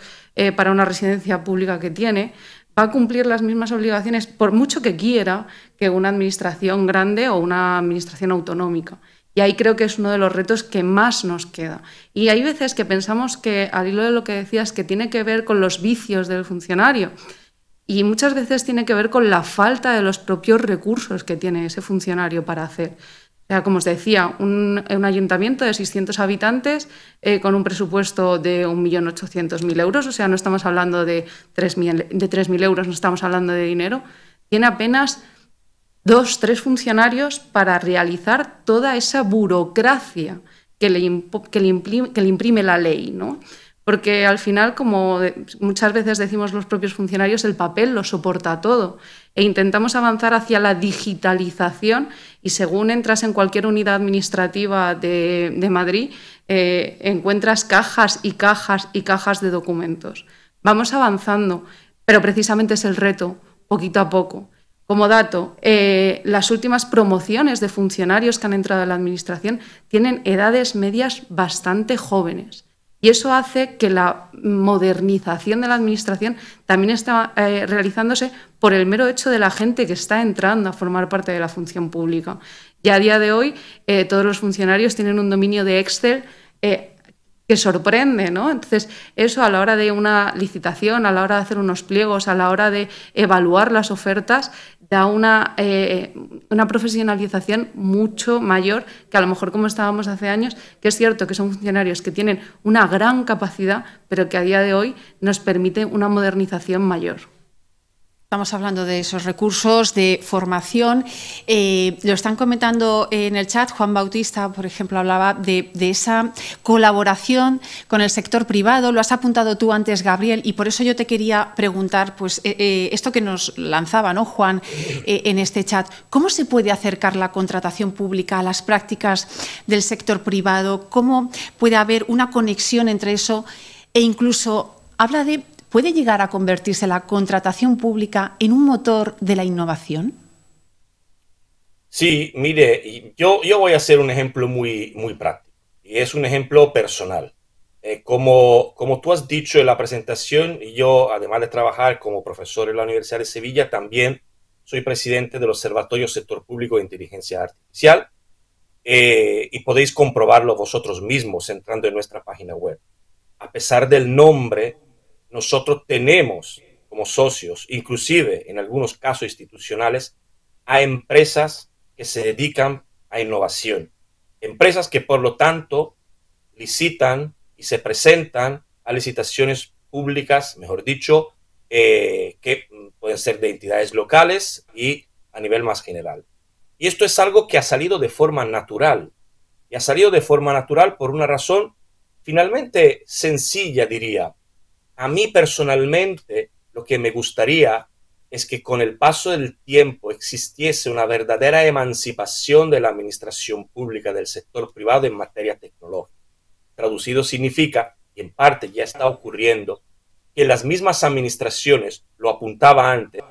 para una residencia pública que tiene va a cumplir las mismas obligaciones, por mucho que quiera, que una administración grande o una administración autonómica. Y ahí creo que es uno de los retos que más nos queda. Y hay veces que pensamos que, al hilo de lo que decías, que tiene que ver con los vicios del funcionario. Y muchas veces tiene que ver con la falta de los propios recursos que tiene ese funcionario para hacer. O sea, como os decía, un ayuntamiento de 600 habitantes con un presupuesto de 1.800.000 euros, o sea, no estamos hablando de 3.000 euros, no estamos hablando de dinero, tiene apenas 2-3 funcionarios para realizar toda esa burocracia que le imprime la ley, ¿no? Porque al final, como muchas veces decimos los propios funcionarios, el papel lo soporta todo e intentamos avanzar hacia la digitalización y según entras en cualquier unidad administrativa de Madrid, encuentras cajas y cajas y cajas de documentos. Vamos avanzando, pero precisamente es el reto, poquito a poco. Como dato, las últimas promociones de funcionarios que han entrado en la administración tienen edades medias bastante jóvenes. Y eso hace que la modernización de la administración también está realizándose por el mero hecho de la gente que está entrando a formar parte de la función pública. Y a día de hoy todos los funcionarios tienen un dominio de Excel que sorprende, ¿no? Entonces, eso a la hora de una licitación, a la hora de hacer unos pliegos, a la hora de evaluar las ofertas, da una profesionalización mucho mayor que a lo mejor como estábamos hace años, que es cierto que son funcionarios que tienen una gran capacidad, pero que a día de hoy nos permite una modernización mayor. Estamos hablando de esos recursos de formación. Lo están comentando en el chat. Juan Bautista, por ejemplo, hablaba de esa colaboración con el sector privado. Lo has apuntado tú antes, Gabriel, y por eso yo te quería preguntar, pues, esto que nos lanzaba, ¿no, Juan, en este chat? ¿Cómo se puede acercar la contratación pública a las prácticas del sector privado? ¿Cómo puede haber una conexión entre eso? E incluso habla de... ¿Puede llegar a convertirse la contratación pública en un motor de la innovación? Sí, mire, yo voy a hacer un ejemplo muy práctico y es un ejemplo personal. Como tú has dicho en la presentación, yo, además de trabajar como profesor en la Universidad de Sevilla, también soy presidente del Observatorio Sector Público de Inteligencia Artificial y podéis comprobarlo vosotros mismos entrando en nuestra página web. A pesar del nombre, nosotros tenemos como socios, inclusive en algunos casos institucionales, a empresas que se dedican a innovación. Empresas que, por lo tanto, licitan y se presentan a licitaciones públicas, mejor dicho, que pueden ser de entidades locales y a nivel más general. Y esto es algo que ha salido de forma natural. Y ha salido de forma natural por una razón finalmente sencilla, diría. A mí personalmente lo que me gustaría es que con el paso del tiempo existiese una verdadera emancipación de la administración pública del sector privado en materia tecnológica. Traducido significa, y en parte ya está ocurriendo, que las mismas administraciones, lo apuntaba antes,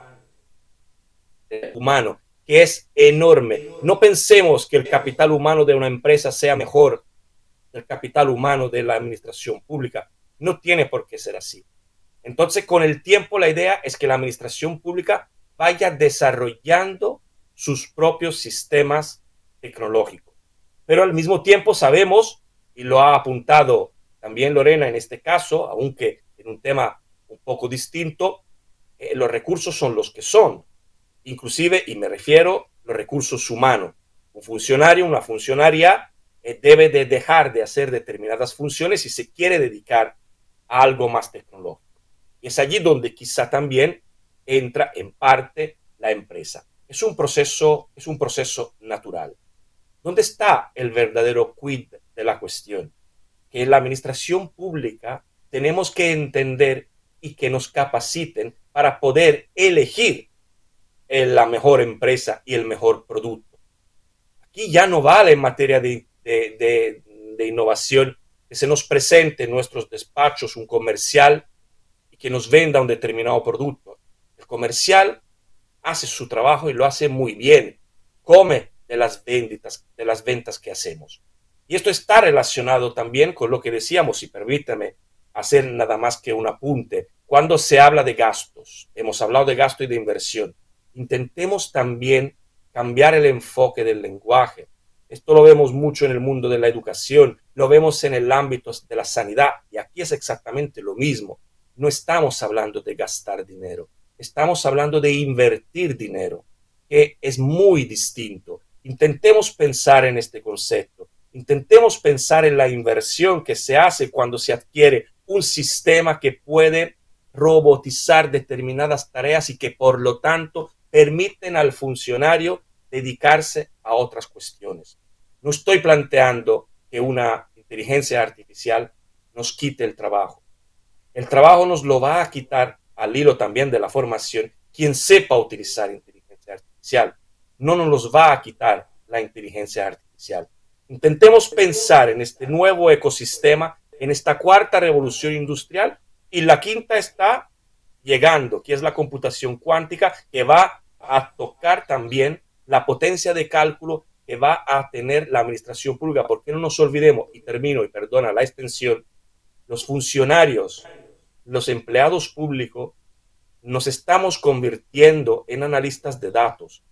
humano, que es enorme. No pensemos que el capital humano de una empresa sea mejor del capital humano de la administración pública. No tiene por qué ser así. Entonces, con el tiempo, la idea es que la administración pública vaya desarrollando sus propios sistemas tecnológicos. Pero al mismo tiempo sabemos, y lo ha apuntado también Lorena en este caso, aunque en un tema un poco distinto, los recursos son los que son. Inclusive, y me refiero a los recursos humanos. Un funcionario, una funcionaria debe de dejar de hacer determinadas funciones si se quiere dedicar a algo más tecnológico. Y es allí donde quizá también entra en parte la empresa. Es un proceso natural. ¿Dónde está el verdadero quid de la cuestión? Que en la administración pública tenemos que entender y que nos capaciten para poder elegir la mejor empresa y el mejor producto. Aquí ya no vale en materia de innovación que se nos presente en nuestros despachos un comercial y que nos venda un determinado producto. El comercial hace su trabajo y lo hace muy bien, come de las ventas que hacemos. Y esto está relacionado también con lo que decíamos, y permítame hacer nada más que un apunte. Cuando se habla de gastos, hemos hablado de gasto y de inversión, intentemos también cambiar el enfoque del lenguaje. Esto lo vemos mucho en el mundo de la educación, lo vemos en el ámbito de la sanidad, y aquí es exactamente lo mismo. No estamos hablando de gastar dinero, estamos hablando de invertir dinero, que es muy distinto. Intentemos pensar en este concepto, intentemos pensar en la inversión que se hace cuando se adquiere un sistema que puede robotizar determinadas tareas y que por lo tanto permiten al funcionario dedicarse a otras cuestiones. No estoy planteando que una inteligencia artificial nos quite el trabajo. El trabajo nos lo va a quitar, al hilo también de la formación, quien sepa utilizar inteligencia artificial. No nos los va a quitar la inteligencia artificial. Intentemos pensar en este nuevo ecosistema, en esta cuarta revolución industrial, y la quinta está llegando, que es la computación cuántica, que va a tocar también la potencia de cálculo que va a tener la administración pública, porque no nos olvidemos, y termino, y perdona la extensión, los funcionarios, los empleados públicos, nos estamos convirtiendo en analistas de datos.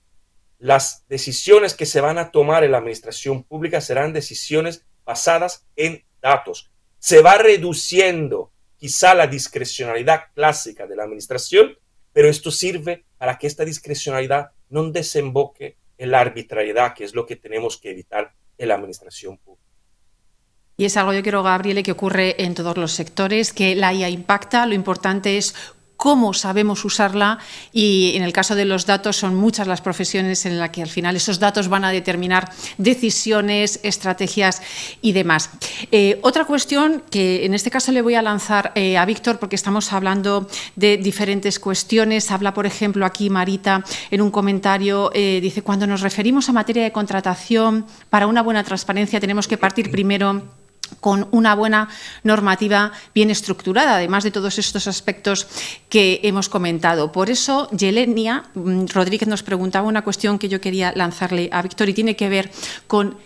Las decisiones que se van a tomar en la administración pública serán decisiones basadas en datos. Se va reduciendo quizá la discrecionalidad clásica de la administración, pero esto sirve para que esta discrecionalidad no desemboque en la arbitrariedad, que es lo que tenemos que evitar en la administración pública. Y es algo, yo creo, Gabriele, que ocurre en todos los sectores, que la IA impacta. Lo importante es cómo sabemos usarla, y en el caso de los datos son muchas las profesiones en las que al final esos datos van a determinar decisiones, estrategias y demás. Otra cuestión que en este caso le voy a lanzar a Víctor, porque estamos hablando de diferentes cuestiones. Habla, por ejemplo, aquí Marita en un comentario, dice: cuando nos referimos a materia de contratación, para una buena transparencia tenemos que partir primero con una buena normativa bien estructurada, además de todos estos aspectos que hemos comentado. Por eso, Yelenia Rodríguez nos preguntaba una cuestión que yo quería lanzarle a Víctor, y tiene que ver con,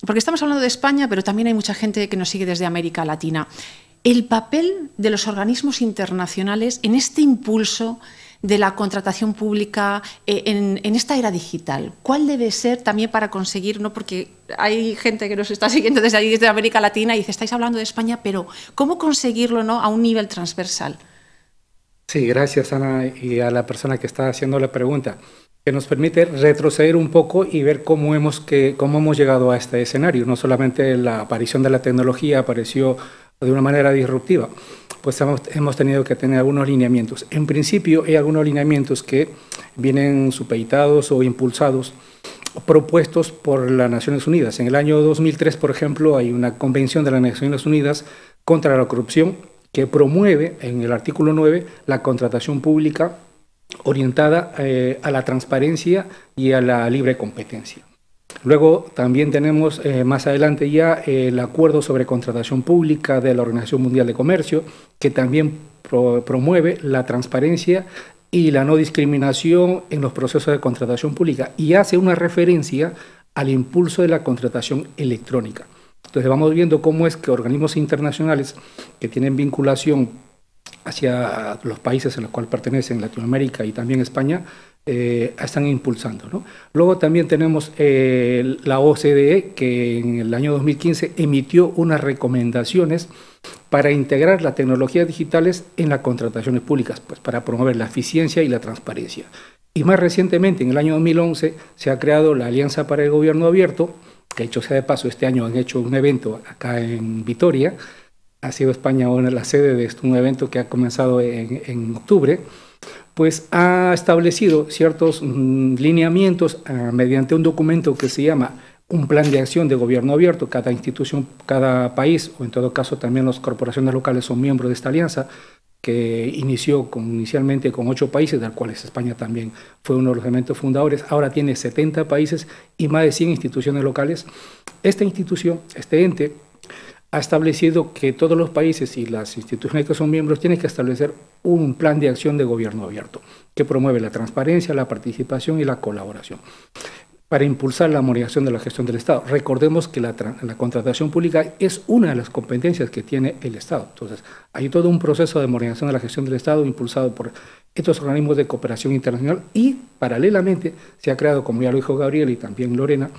porque estamos hablando de España, pero también hay mucha gente que nos sigue desde América Latina, el papel de los organismos internacionales en este impulso de la contratación pública en esta era digital. ¿Cuál debe ser también para conseguir, no? Porque hay gente que nos está siguiendo desde ahí, desde América Latina, y dice: estáis hablando de España, pero ¿cómo conseguirlo, no, a un nivel transversal? Sí, gracias, Ana, y a la persona que está haciendo la pregunta, que nos permite retroceder un poco y ver cómo hemos llegado a este escenario. No solamente la aparición de la tecnología apareció de una manera disruptiva, pues hemos tenido que tener algunos lineamientos. En principio hay algunos lineamientos que vienen supeditados o impulsados, propuestos por las Naciones Unidas. En el año 2003, por ejemplo, hay una convención de las Naciones Unidas contra la corrupción que promueve, en el artículo 9, la contratación pública orientada a la transparencia y a la libre competencia. Luego también tenemos más adelante ya el acuerdo sobre contratación pública de la Organización Mundial de Comercio, que también promueve la transparencia y la no discriminación en los procesos de contratación pública, y hace una referencia al impulso de la contratación electrónica. Entonces vamos viendo cómo es que organismos internacionales que tienen vinculación hacia los países a los cuales pertenecen, Latinoamérica y también España, están impulsando, ¿no? Luego también tenemos la OCDE, que en el año 2015 emitió unas recomendaciones para integrar las tecnologías digitales en las contrataciones públicas, pues para promover la eficiencia y la transparencia. Y más recientemente, en el año 2011, se ha creado la Alianza para el Gobierno Abierto, que dicho sea de paso, este año han hecho un evento acá en Vitoria. Ha sido España la sede de un evento que ha comenzado en octubre, pues ha establecido ciertos lineamientos mediante un documento que se llama un plan de acción de gobierno abierto. Cada institución, cada país, o en todo caso también las corporaciones locales, son miembros de esta alianza, que inició inicialmente con 8 países, de los cuales España también fue uno de los elementos fundadores. Ahora tiene 70 países y más de 100 instituciones locales. Esta institución, este ente, ha establecido que todos los países y las instituciones que son miembros tienen que establecer un plan de acción de gobierno abierto que promueve la transparencia, la participación y la colaboración para impulsar la armonización de la gestión del Estado. Recordemos que la contratación pública es una de las competencias que tiene el Estado. Entonces, hay todo un proceso de armonización de la gestión del Estado impulsado por estos organismos de cooperación internacional, y paralelamente se ha creado, como ya lo dijo Gabriel y también Lorena,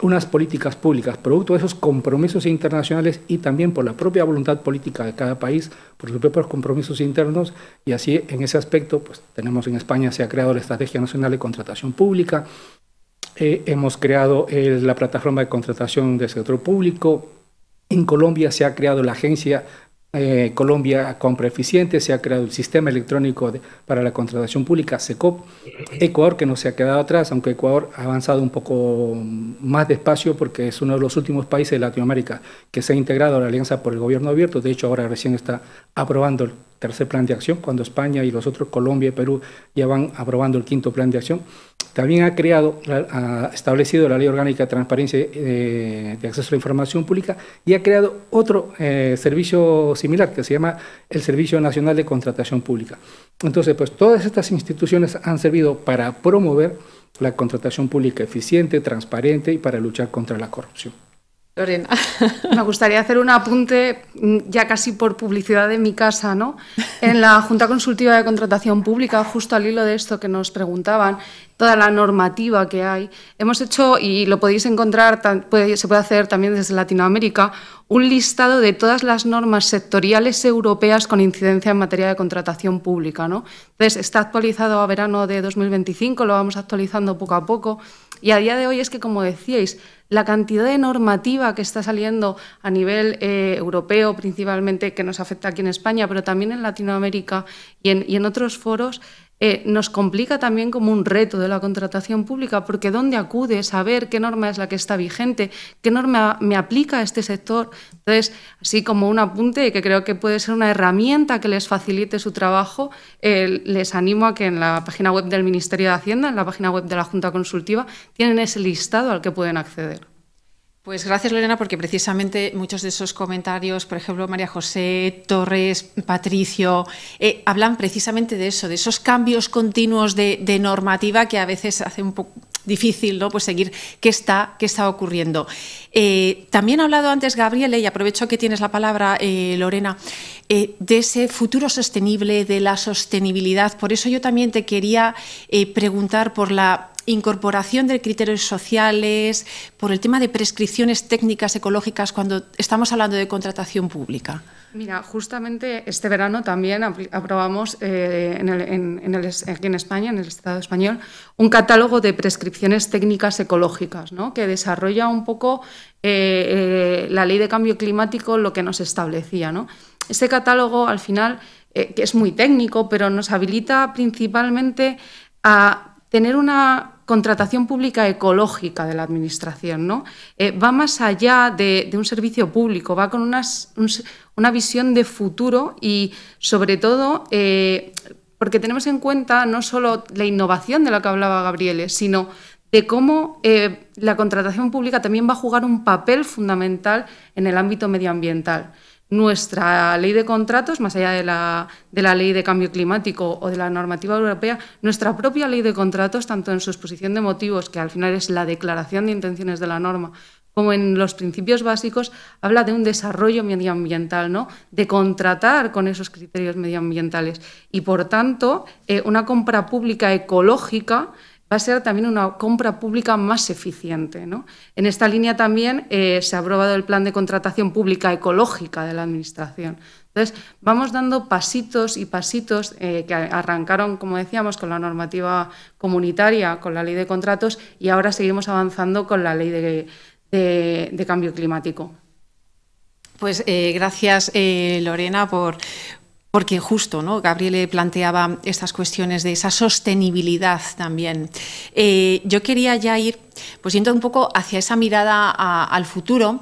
unas políticas públicas, producto de esos compromisos internacionales y también por la propia voluntad política de cada país, por sus propios compromisos internos, y así en ese aspecto, pues tenemos en España, se ha creado la Estrategia Nacional de Contratación Pública, hemos creado la plataforma de contratación del sector público, en Colombia se ha creado la agencia Colombia Compra Eficiente, se ha creado el sistema electrónico para la contratación pública, SECOP. Ecuador, que no se ha quedado atrás, aunque Ecuador ha avanzado un poco más despacio porque es uno de los últimos países de Latinoamérica que se ha integrado a la Alianza por el Gobierno Abierto. De hecho, ahora recién está aprobando el tercer plan de acción, cuando España y los otros, Colombia y Perú, ya van aprobando el quinto plan de acción. También ha establecido la Ley Orgánica de Transparencia de Acceso a la Información Pública, y ha creado otro servicio similar que se llama el Servicio Nacional de Contratación Pública. Entonces, pues todas estas instituciones han servido para promover la contratación pública eficiente, transparente y para luchar contra la corrupción. Lorena. Me gustaría hacer un apunte, ya casi por publicidad de mi casa, ¿no? En la Junta Consultiva de Contratación Pública, justo al hilo de esto que nos preguntaban, toda la normativa que hay, hemos hecho, y lo podéis encontrar, se puede hacer también desde Latinoamérica, un listado de todas las normas sectoriales europeas con incidencia en materia de contratación pública, ¿no? Entonces, está actualizado a verano de 2025, lo vamos actualizando poco a poco, y a día de hoy es que, como decíais, la cantidad de normativa que está saliendo a nivel europeo principalmente, que nos afecta aquí en España, pero también en Latinoamérica y en otros foros, nos complica también como un reto de la contratación pública, porque ¿dónde acudes a ver qué norma es la que está vigente? ¿Qué norma me aplica a este sector? Entonces, así como un apunte que creo que puede ser una herramienta que les facilite su trabajo, les animo a que en la página web del Ministerio de Hacienda, en la página web de la Junta Consultiva, tienen ese listado al que pueden acceder. Pues gracias, Lorena, porque precisamente muchos de esos comentarios, por ejemplo, María José, Torres, Patricio, hablan precisamente de eso, de esos cambios continuos de normativa que a veces hace un poco difícil, ¿no?, pues seguir qué está ocurriendo. También ha hablado antes Gabriele, y aprovecho que tienes la palabra, Lorena, de ese futuro sostenible, de la sostenibilidad. Por eso yo también te quería preguntar por la incorporación de criterios sociales, por el tema de prescripciones técnicas ecológicas cuando estamos hablando de contratación pública. Mira, justamente este verano también aprobamos aquí en España, en el Estado español, un catálogo de prescripciones técnicas ecológicas, ¿no?, que desarrolla un poco la Ley de Cambio Climático, lo que nos establecía, ¿no? Este catálogo, al final, que es muy técnico, pero nos habilita principalmente a tener una contratación pública ecológica de la Administración, ¿no? Va más allá de un servicio público, va con una visión de futuro y, sobre todo, porque tenemos en cuenta no solo la innovación de la que hablaba Gabriele, sino de cómo la contratación pública también va a jugar un papel fundamental en el ámbito medioambiental. Nuestra ley de contratos, más allá de la ley de cambio climático o de la normativa europea, nuestra propia ley de contratos, tanto en su exposición de motivos, que al final es la declaración de intenciones de la norma, como en los principios básicos, habla de un desarrollo medioambiental, ¿no?, de contratar con esos criterios medioambientales. Y, por tanto, una compra pública ecológica va a ser también una compra pública más eficiente, ¿no? En esta línea también se ha aprobado el Plan de Contratación Pública Ecológica de la Administración. Entonces, vamos dando pasitos y pasitos que arrancaron, como decíamos, con la normativa comunitaria, con la Ley de Contratos, y ahora seguimos avanzando con la Ley de Cambio Climático. Pues gracias, Lorena, porque justo, ¿no?, Gabriele planteaba estas cuestiones de esa sostenibilidad también. Yo quería ya ir pues yendo un poco hacia esa mirada al futuro.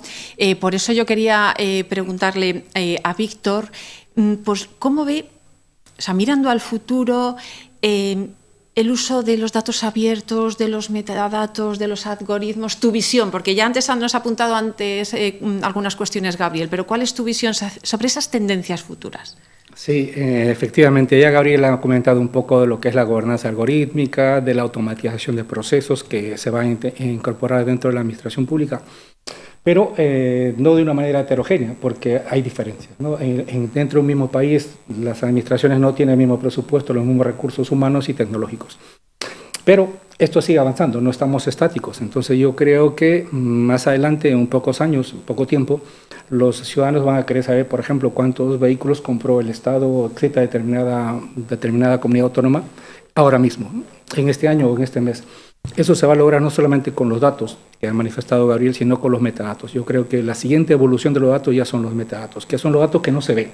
Por eso yo quería preguntarle a Víctor, pues cómo ve, o sea, mirando al futuro, el uso de los datos abiertos, de los metadatos, de los algoritmos, tu visión, porque ya antes nos ha apuntado algunas cuestiones, Gabriel, pero ¿cuál es tu visión sobre esas tendencias futuras? Sí, efectivamente, ya Gabriel ha comentado un poco de lo que es la gobernanza algorítmica, de la automatización de procesos que se van a incorporar dentro de la administración pública, pero no de una manera heterogénea, porque hay diferencias, ¿no? Dentro de un mismo país, las administraciones no tienen el mismo presupuesto, los mismos recursos humanos y tecnológicos. Pero esto sigue avanzando, no estamos estáticos. Entonces yo creo que más adelante, en pocos años, poco tiempo, los ciudadanos van a querer saber, por ejemplo, cuántos vehículos compró el Estado, etcétera, determinada comunidad autónoma, ahora mismo, en este año o en este mes. Eso se va a lograr no solamente con los datos que ha manifestado Gabriel, sino con los metadatos. Yo creo que la siguiente evolución de los datos ya son los metadatos, que son los datos que no se ven,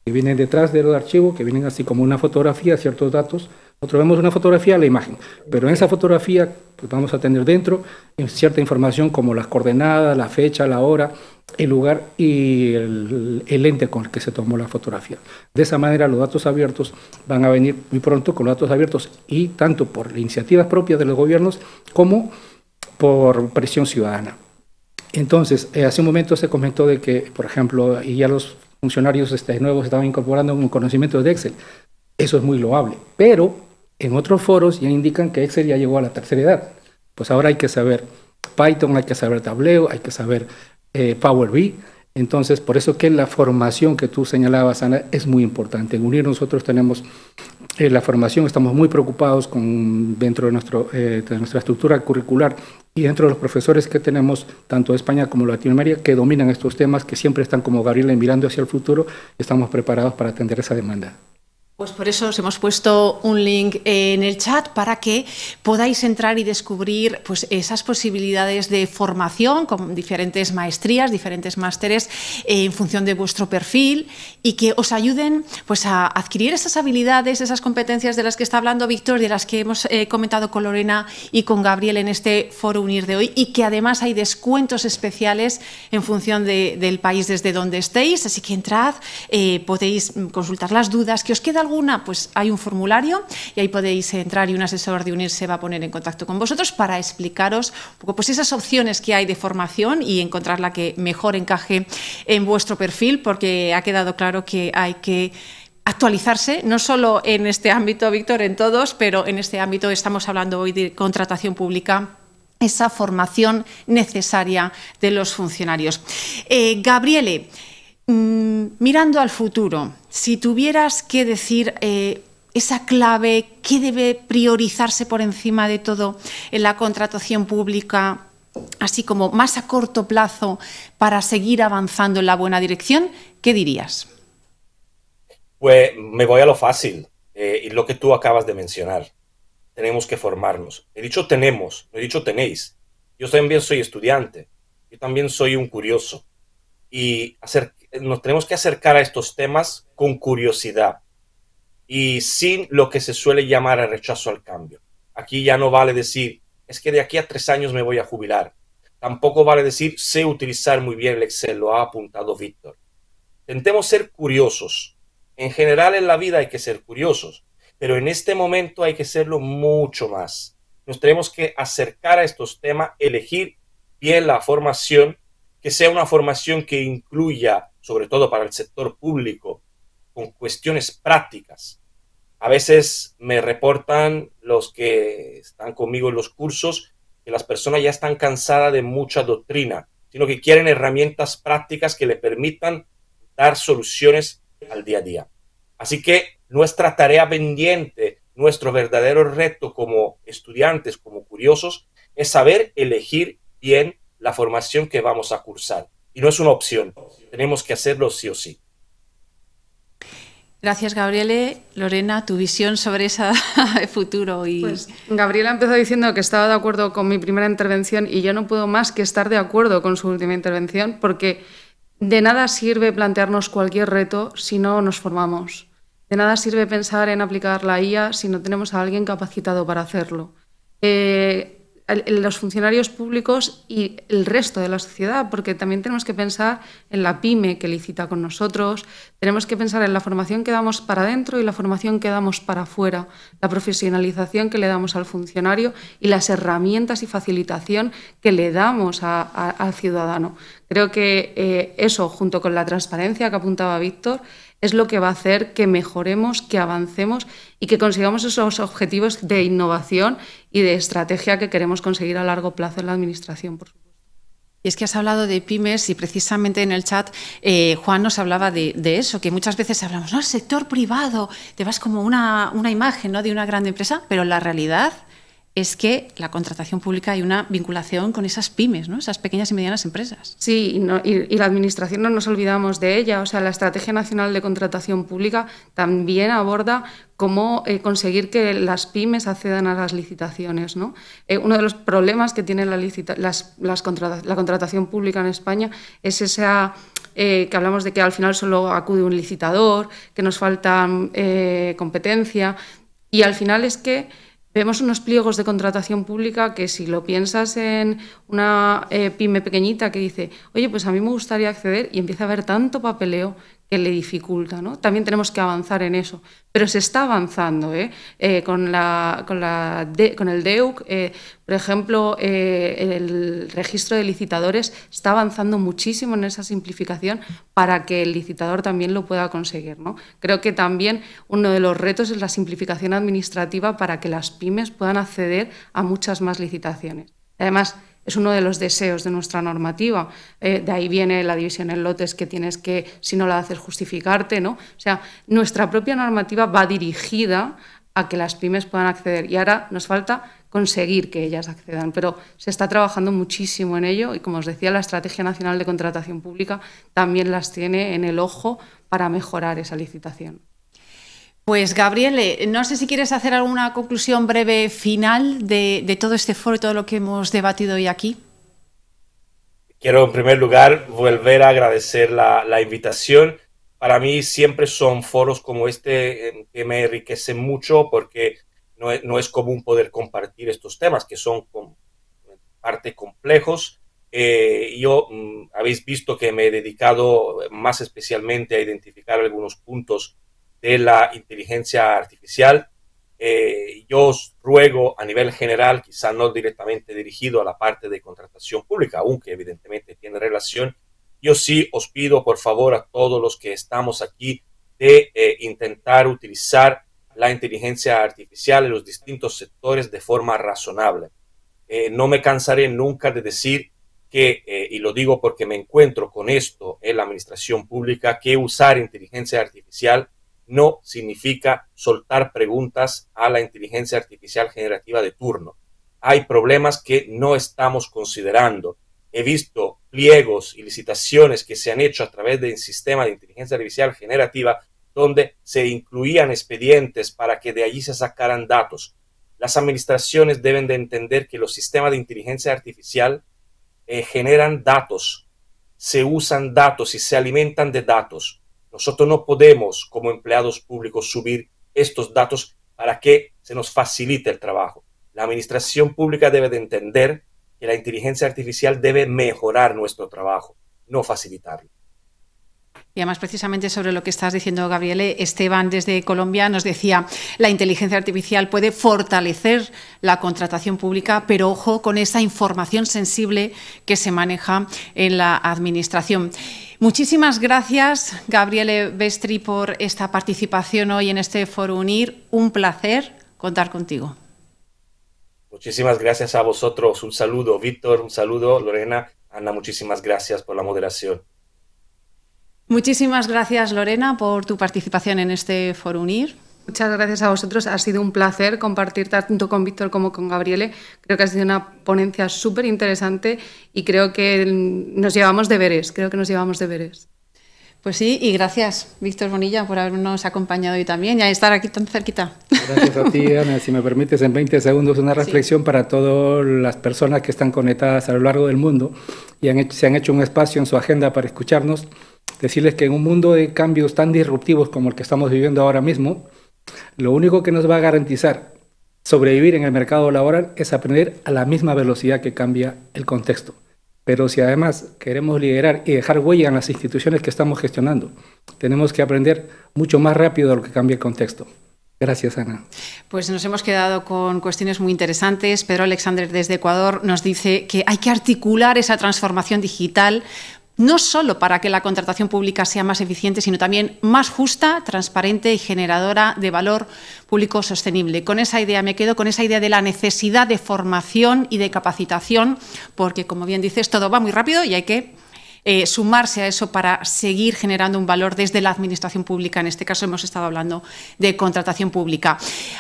que vienen detrás de los archivos, que vienen así como una fotografía, ciertos datos. Nosotros vemos una fotografía, la imagen, pero en esa fotografía pues vamos a tener dentro cierta información como las coordenadas, la fecha, la hora, el lugar y el lente con el que se tomó la fotografía. De esa manera los datos abiertos van a venir muy pronto con los datos abiertos, y tanto por iniciativas propias de los gobiernos como por presión ciudadana. Entonces, hace un momento se comentó de que, por ejemplo, y ya los funcionarios nuevos estaban incorporando un conocimiento de Excel. Eso es muy loable, pero en otros foros ya indican que Excel ya llegó a la tercera edad. Pues ahora hay que saber Python, hay que saber Tableo, hay que saber Power BI. Entonces, por eso que la formación que tú señalabas, Ana, es muy importante. En UNIR nosotros tenemos la formación, estamos muy preocupados dentro de nuestra estructura curricular y dentro de los profesores que tenemos, tanto de España como de Latinoamérica, que dominan estos temas, que siempre están como Gabriela mirando hacia el futuro, estamos preparados para atender esa demanda. Pues por eso os hemos puesto un link en el chat para que podáis entrar y descubrir pues, esas posibilidades de formación con diferentes maestrías, diferentes másteres en función de vuestro perfil y que os ayuden pues, a adquirir esas habilidades, esas competencias de las que está hablando Víctor, de las que hemos comentado con Lorena y con Gabriel en este Foro Unir de hoy, y que además hay descuentos especiales en función del país desde donde estéis. Así que entrad, podéis consultar las dudas. ¿Que os queda alguna? Pues hay un formulario y ahí podéis entrar y un asesor de Unir se va a poner en contacto con vosotros para explicaros un poco pues esas opciones que hay de formación y encontrar la que mejor encaje en vuestro perfil, porque ha quedado claro que hay que actualizarse, no solo en este ámbito, Víctor, en todos, pero en este ámbito estamos hablando hoy de contratación pública, esa formación necesaria de los funcionarios. Gabriele, mirando al futuro, si tuvieras que decir esa clave, ¿qué debe priorizarse por encima de todo en la contratación pública, así como más a corto plazo, para seguir avanzando en la buena dirección? ¿Qué dirías? Pues me voy a lo fácil, y lo que tú acabas de mencionar. Tenemos que formarnos. He dicho tenemos, no he dicho tenéis. Yo también soy estudiante, yo también soy un curioso. Y nos tenemos que acercar a estos temas con curiosidad y sin lo que se suele llamar el rechazo al cambio. Aquí ya no vale decir, es que de aquí a 3 años me voy a jubilar. Tampoco vale decir, sé utilizar muy bien el Excel, lo ha apuntado Víctor. Intentemos ser curiosos. En general en la vida hay que ser curiosos, pero en este momento hay que serlo mucho más. Nos tenemos que acercar a estos temas, elegir bien la formación, que sea una formación que incluya, sobre todo para el sector público, con cuestiones prácticas. A veces me reportan los que están conmigo en los cursos que las personas ya están cansadas de mucha doctrina, sino que quieren herramientas prácticas que le permitan dar soluciones al día a día. Así que nuestra tarea pendiente, nuestro verdadero reto como estudiantes, como curiosos, es saber elegir bien la formación que vamos a cursar. Y no es una opción, tenemos que hacerlo sí o sí. Gracias, Gabriele. Lorena, tu visión sobre ese futuro. Pues Gabriela empezó diciendo que estaba de acuerdo con mi primera intervención y yo no puedo más que estar de acuerdo con su última intervención, porque de nada sirve plantearnos cualquier reto si no nos formamos. De nada sirve pensar en aplicar la IA si no tenemos a alguien capacitado para hacerlo. Los funcionarios públicos y el resto de la sociedad, porque también tenemos que pensar en la pyme que licita con nosotros, tenemos que pensar en la formación que damos para adentro y la formación que damos para afuera, la profesionalización que le damos al funcionario y las herramientas y facilitación que le damos al ciudadano. Creo que eso, junto con la transparencia que apuntaba Víctor, es lo que va a hacer que mejoremos, que avancemos y que consigamos esos objetivos de innovación y de estrategia que queremos conseguir a largo plazo en la Administración, por supuesto. Y es que has hablado de pymes y precisamente en el chat Juan nos hablaba de eso, que muchas veces hablamos, no, el sector privado, te vas como una imagen, ¿no?, de una gran empresa, pero la realidad es que la contratación pública hay una vinculación con esas pymes, ¿no?, esas pequeñas y medianas empresas. Sí, y la Administración no nos olvidamos de ella. O sea, la Estrategia Nacional de Contratación Pública también aborda cómo conseguir que las pymes accedan a las licitaciones, ¿no? Uno de los problemas que tiene la contratación pública en España es esa que hablamos de que al final solo acude un licitador, que nos falta competencia, y al final es que vemos unos pliegos de contratación pública que, si lo piensas en una pyme pequeñita que dice, oye, pues a mí me gustaría acceder, y empieza a haber tanto papeleo que le dificulta, ¿no? También tenemos que avanzar en eso, pero se está avanzando, con el DEUC, por ejemplo, el registro de licitadores está avanzando muchísimo en esa simplificación para que el licitador también lo pueda conseguir, ¿no? Creo que también uno de los retos es la simplificación administrativa para que las pymes puedan acceder a muchas más licitaciones. Además, es uno de los deseos de nuestra normativa. De ahí viene la división en lotes, que tienes que, si no la haces, justificarte, ¿no? O sea, nuestra propia normativa va dirigida a que las pymes puedan acceder, y ahora nos falta conseguir que ellas accedan, pero se está trabajando muchísimo en ello y, como os decía, la Estrategia Nacional de Contratación Pública también las tiene en el ojo para mejorar esa licitación. Pues Gabriele, no sé si quieres hacer alguna conclusión breve final de todo este foro y todo lo que hemos debatido hoy aquí. Quiero en primer lugar volver a agradecer la invitación. Para mí siempre son foros como este que me enriquecen mucho porque no es común poder compartir estos temas que son parte complejos. Habéis visto que me he dedicado más especialmente a identificar algunos puntos de la inteligencia artificial. Yo os ruego a nivel general, quizá no directamente dirigido a la parte de contratación pública, aunque evidentemente tiene relación, yo sí os pido por favor a todos los que estamos aquí de intentar utilizar la inteligencia artificial en los distintos sectores de forma razonable. No me cansaré nunca de decir que, y lo digo porque me encuentro con esto en la administración pública, que usar inteligencia artificial no significa soltar preguntas a la inteligencia artificial generativa de turno. Hay problemas que no estamos considerando. He visto pliegos y licitaciones que se han hecho a través del sistema de inteligencia artificial generativa donde se incluían expedientes para que de allí se sacaran datos. Las administraciones deben de entender que los sistemas de inteligencia artificial generan datos, se usan datos y se alimentan de datos. Nosotros no podemos, como empleados públicos, subir estos datos para que se nos facilite el trabajo. La administración pública debe de entender que la inteligencia artificial debe mejorar nuestro trabajo, no facilitarlo. Y además, precisamente sobre lo que estás diciendo, Gabriele, Esteban desde Colombia nos decía, la inteligencia artificial puede fortalecer la contratación pública, pero ojo con esa información sensible que se maneja en la administración. Muchísimas gracias, Gabriele Vestri, por esta participación hoy en este Foro Unir. Un placer contar contigo. Muchísimas gracias a vosotros. Un saludo, Víctor, un saludo, Lorena. Ana, muchísimas gracias por la moderación. Muchísimas gracias, Lorena, por tu participación en este Foro Unir. Muchas gracias a vosotros. Ha sido un placer compartir tanto con Víctor como con Gabriele. Creo que ha sido una ponencia súper interesante y creo que nos llevamos deberes. Pues sí, y gracias, Víctor Bonilla, por habernos acompañado hoy también y a estar aquí tan cerquita. Gracias a ti, Ana. Si me permites, en 20 segundos una reflexión para todas las personas que están conectadas a lo largo del mundo y se han hecho un espacio en su agenda para escucharnos. Decirles que en un mundo de cambios tan disruptivos como el que estamos viviendo ahora mismo, lo único que nos va a garantizar sobrevivir en el mercado laboral es aprender a la misma velocidad que cambia el contexto. Pero si además queremos liderar y dejar huella en las instituciones que estamos gestionando, tenemos que aprender mucho más rápido de lo que cambia el contexto. Gracias, Ana. Pues nos hemos quedado con cuestiones muy interesantes. Pedro Alexander desde Ecuador nos dice que hay que articular esa transformación digital no solo para que la contratación pública sea más eficiente, sino también más justa, transparente y generadora de valor público sostenible. Con esa idea me quedo, con esa idea de la necesidad de formación y de capacitación, porque, como bien dices, todo va muy rápido y hay que sumarse a eso para seguir generando un valor desde la administración pública. En este caso hemos estado hablando de contratación pública.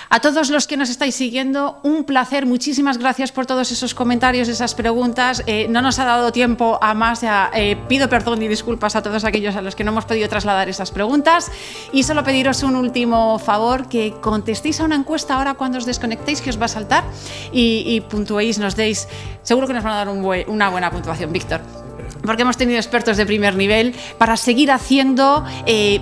A todos los que nos estáis siguiendo, un placer. Muchísimas gracias por todos esos comentarios, esas preguntas. No nos ha dado tiempo a más. Pido perdón y disculpas a todos aquellos a los que no hemos podido trasladar esas preguntas. Y solo pediros un último favor, que contestéis a una encuesta ahora cuando os desconectéis, que os va a saltar, y puntuéis, nos deis. Seguro que nos van a dar una buena puntuación, Víctor. Porque hemos tenido expertos de primer nivel para seguir haciendo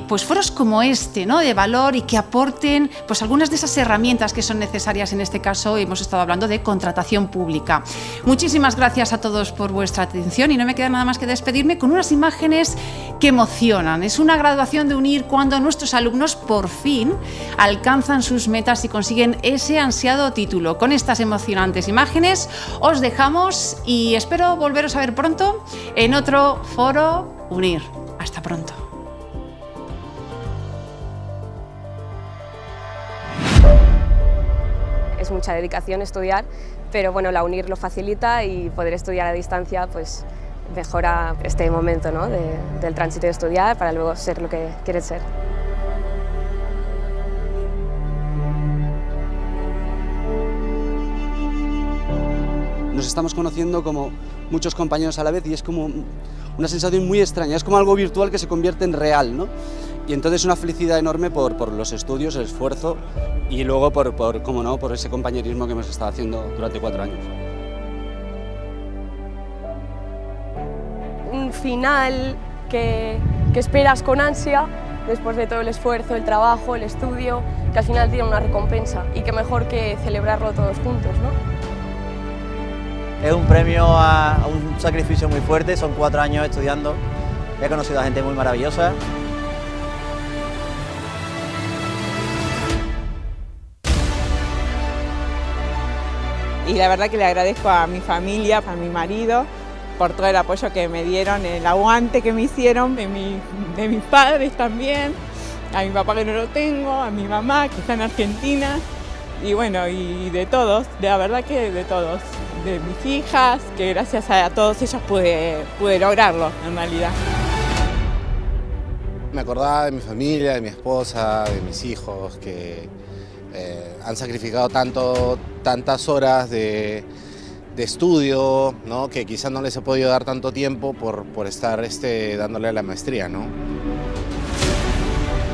pues foros como este, ¿no?, de valor y que aporten pues algunas de esas herramientas que son necesarias. En este caso hemos estado hablando de contratación pública. Muchísimas gracias a todos por vuestra atención y no me queda nada más que despedirme con unas imágenes que emocionan. Es una graduación de UNIR cuando nuestros alumnos por fin alcanzan sus metas y consiguen ese ansiado título. Con estas emocionantes imágenes os dejamos y espero volveros a ver pronto en otro Foro Unir. Hasta pronto. Es mucha dedicación estudiar, pero bueno, la UNIR lo facilita y poder estudiar a distancia pues mejora este momento, ¿no?, del tránsito de estudiar para luego ser lo que quieres ser. nos estamos conociendo como muchos compañeros a la vez y es como una sensación muy extraña, es como algo virtual que se convierte en real, ¿no? Y entonces una felicidad enorme por los estudios, el esfuerzo y luego cómo no, por ese compañerismo que hemos estado haciendo durante 4 años. Un final que esperas con ansia después de todo el esfuerzo, el trabajo, el estudio, que al final tiene una recompensa y que mejor que celebrarlo todos juntos, ¿no? Es un premio a un sacrificio muy fuerte, son 4 años estudiando, he conocido a gente muy maravillosa. Y la verdad que le agradezco a mi familia, a mi marido, por todo el apoyo que me dieron, el aguante que me hicieron, de mis padres también, a mi papá que no lo tengo, a mi mamá que está en Argentina, y bueno, y de todos, la verdad que de todos, de mis hijas, que gracias a todos ellos pude lograrlo en realidad. Me acordaba de mi familia, de mi esposa, de mis hijos, que han sacrificado tantas horas de estudio, ¿no? Que quizás no les he podido dar tanto tiempo por estar dándole a la maestría, ¿no?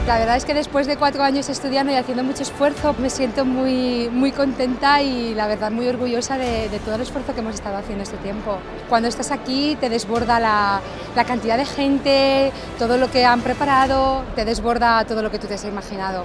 La verdad es que después de 4 años estudiando y haciendo mucho esfuerzo me siento muy contenta y la verdad muy orgullosa de todo el esfuerzo que hemos estado haciendo este tiempo. Cuando estás aquí te desborda la cantidad de gente, todo lo que han preparado, te desborda todo lo que tú te has imaginado.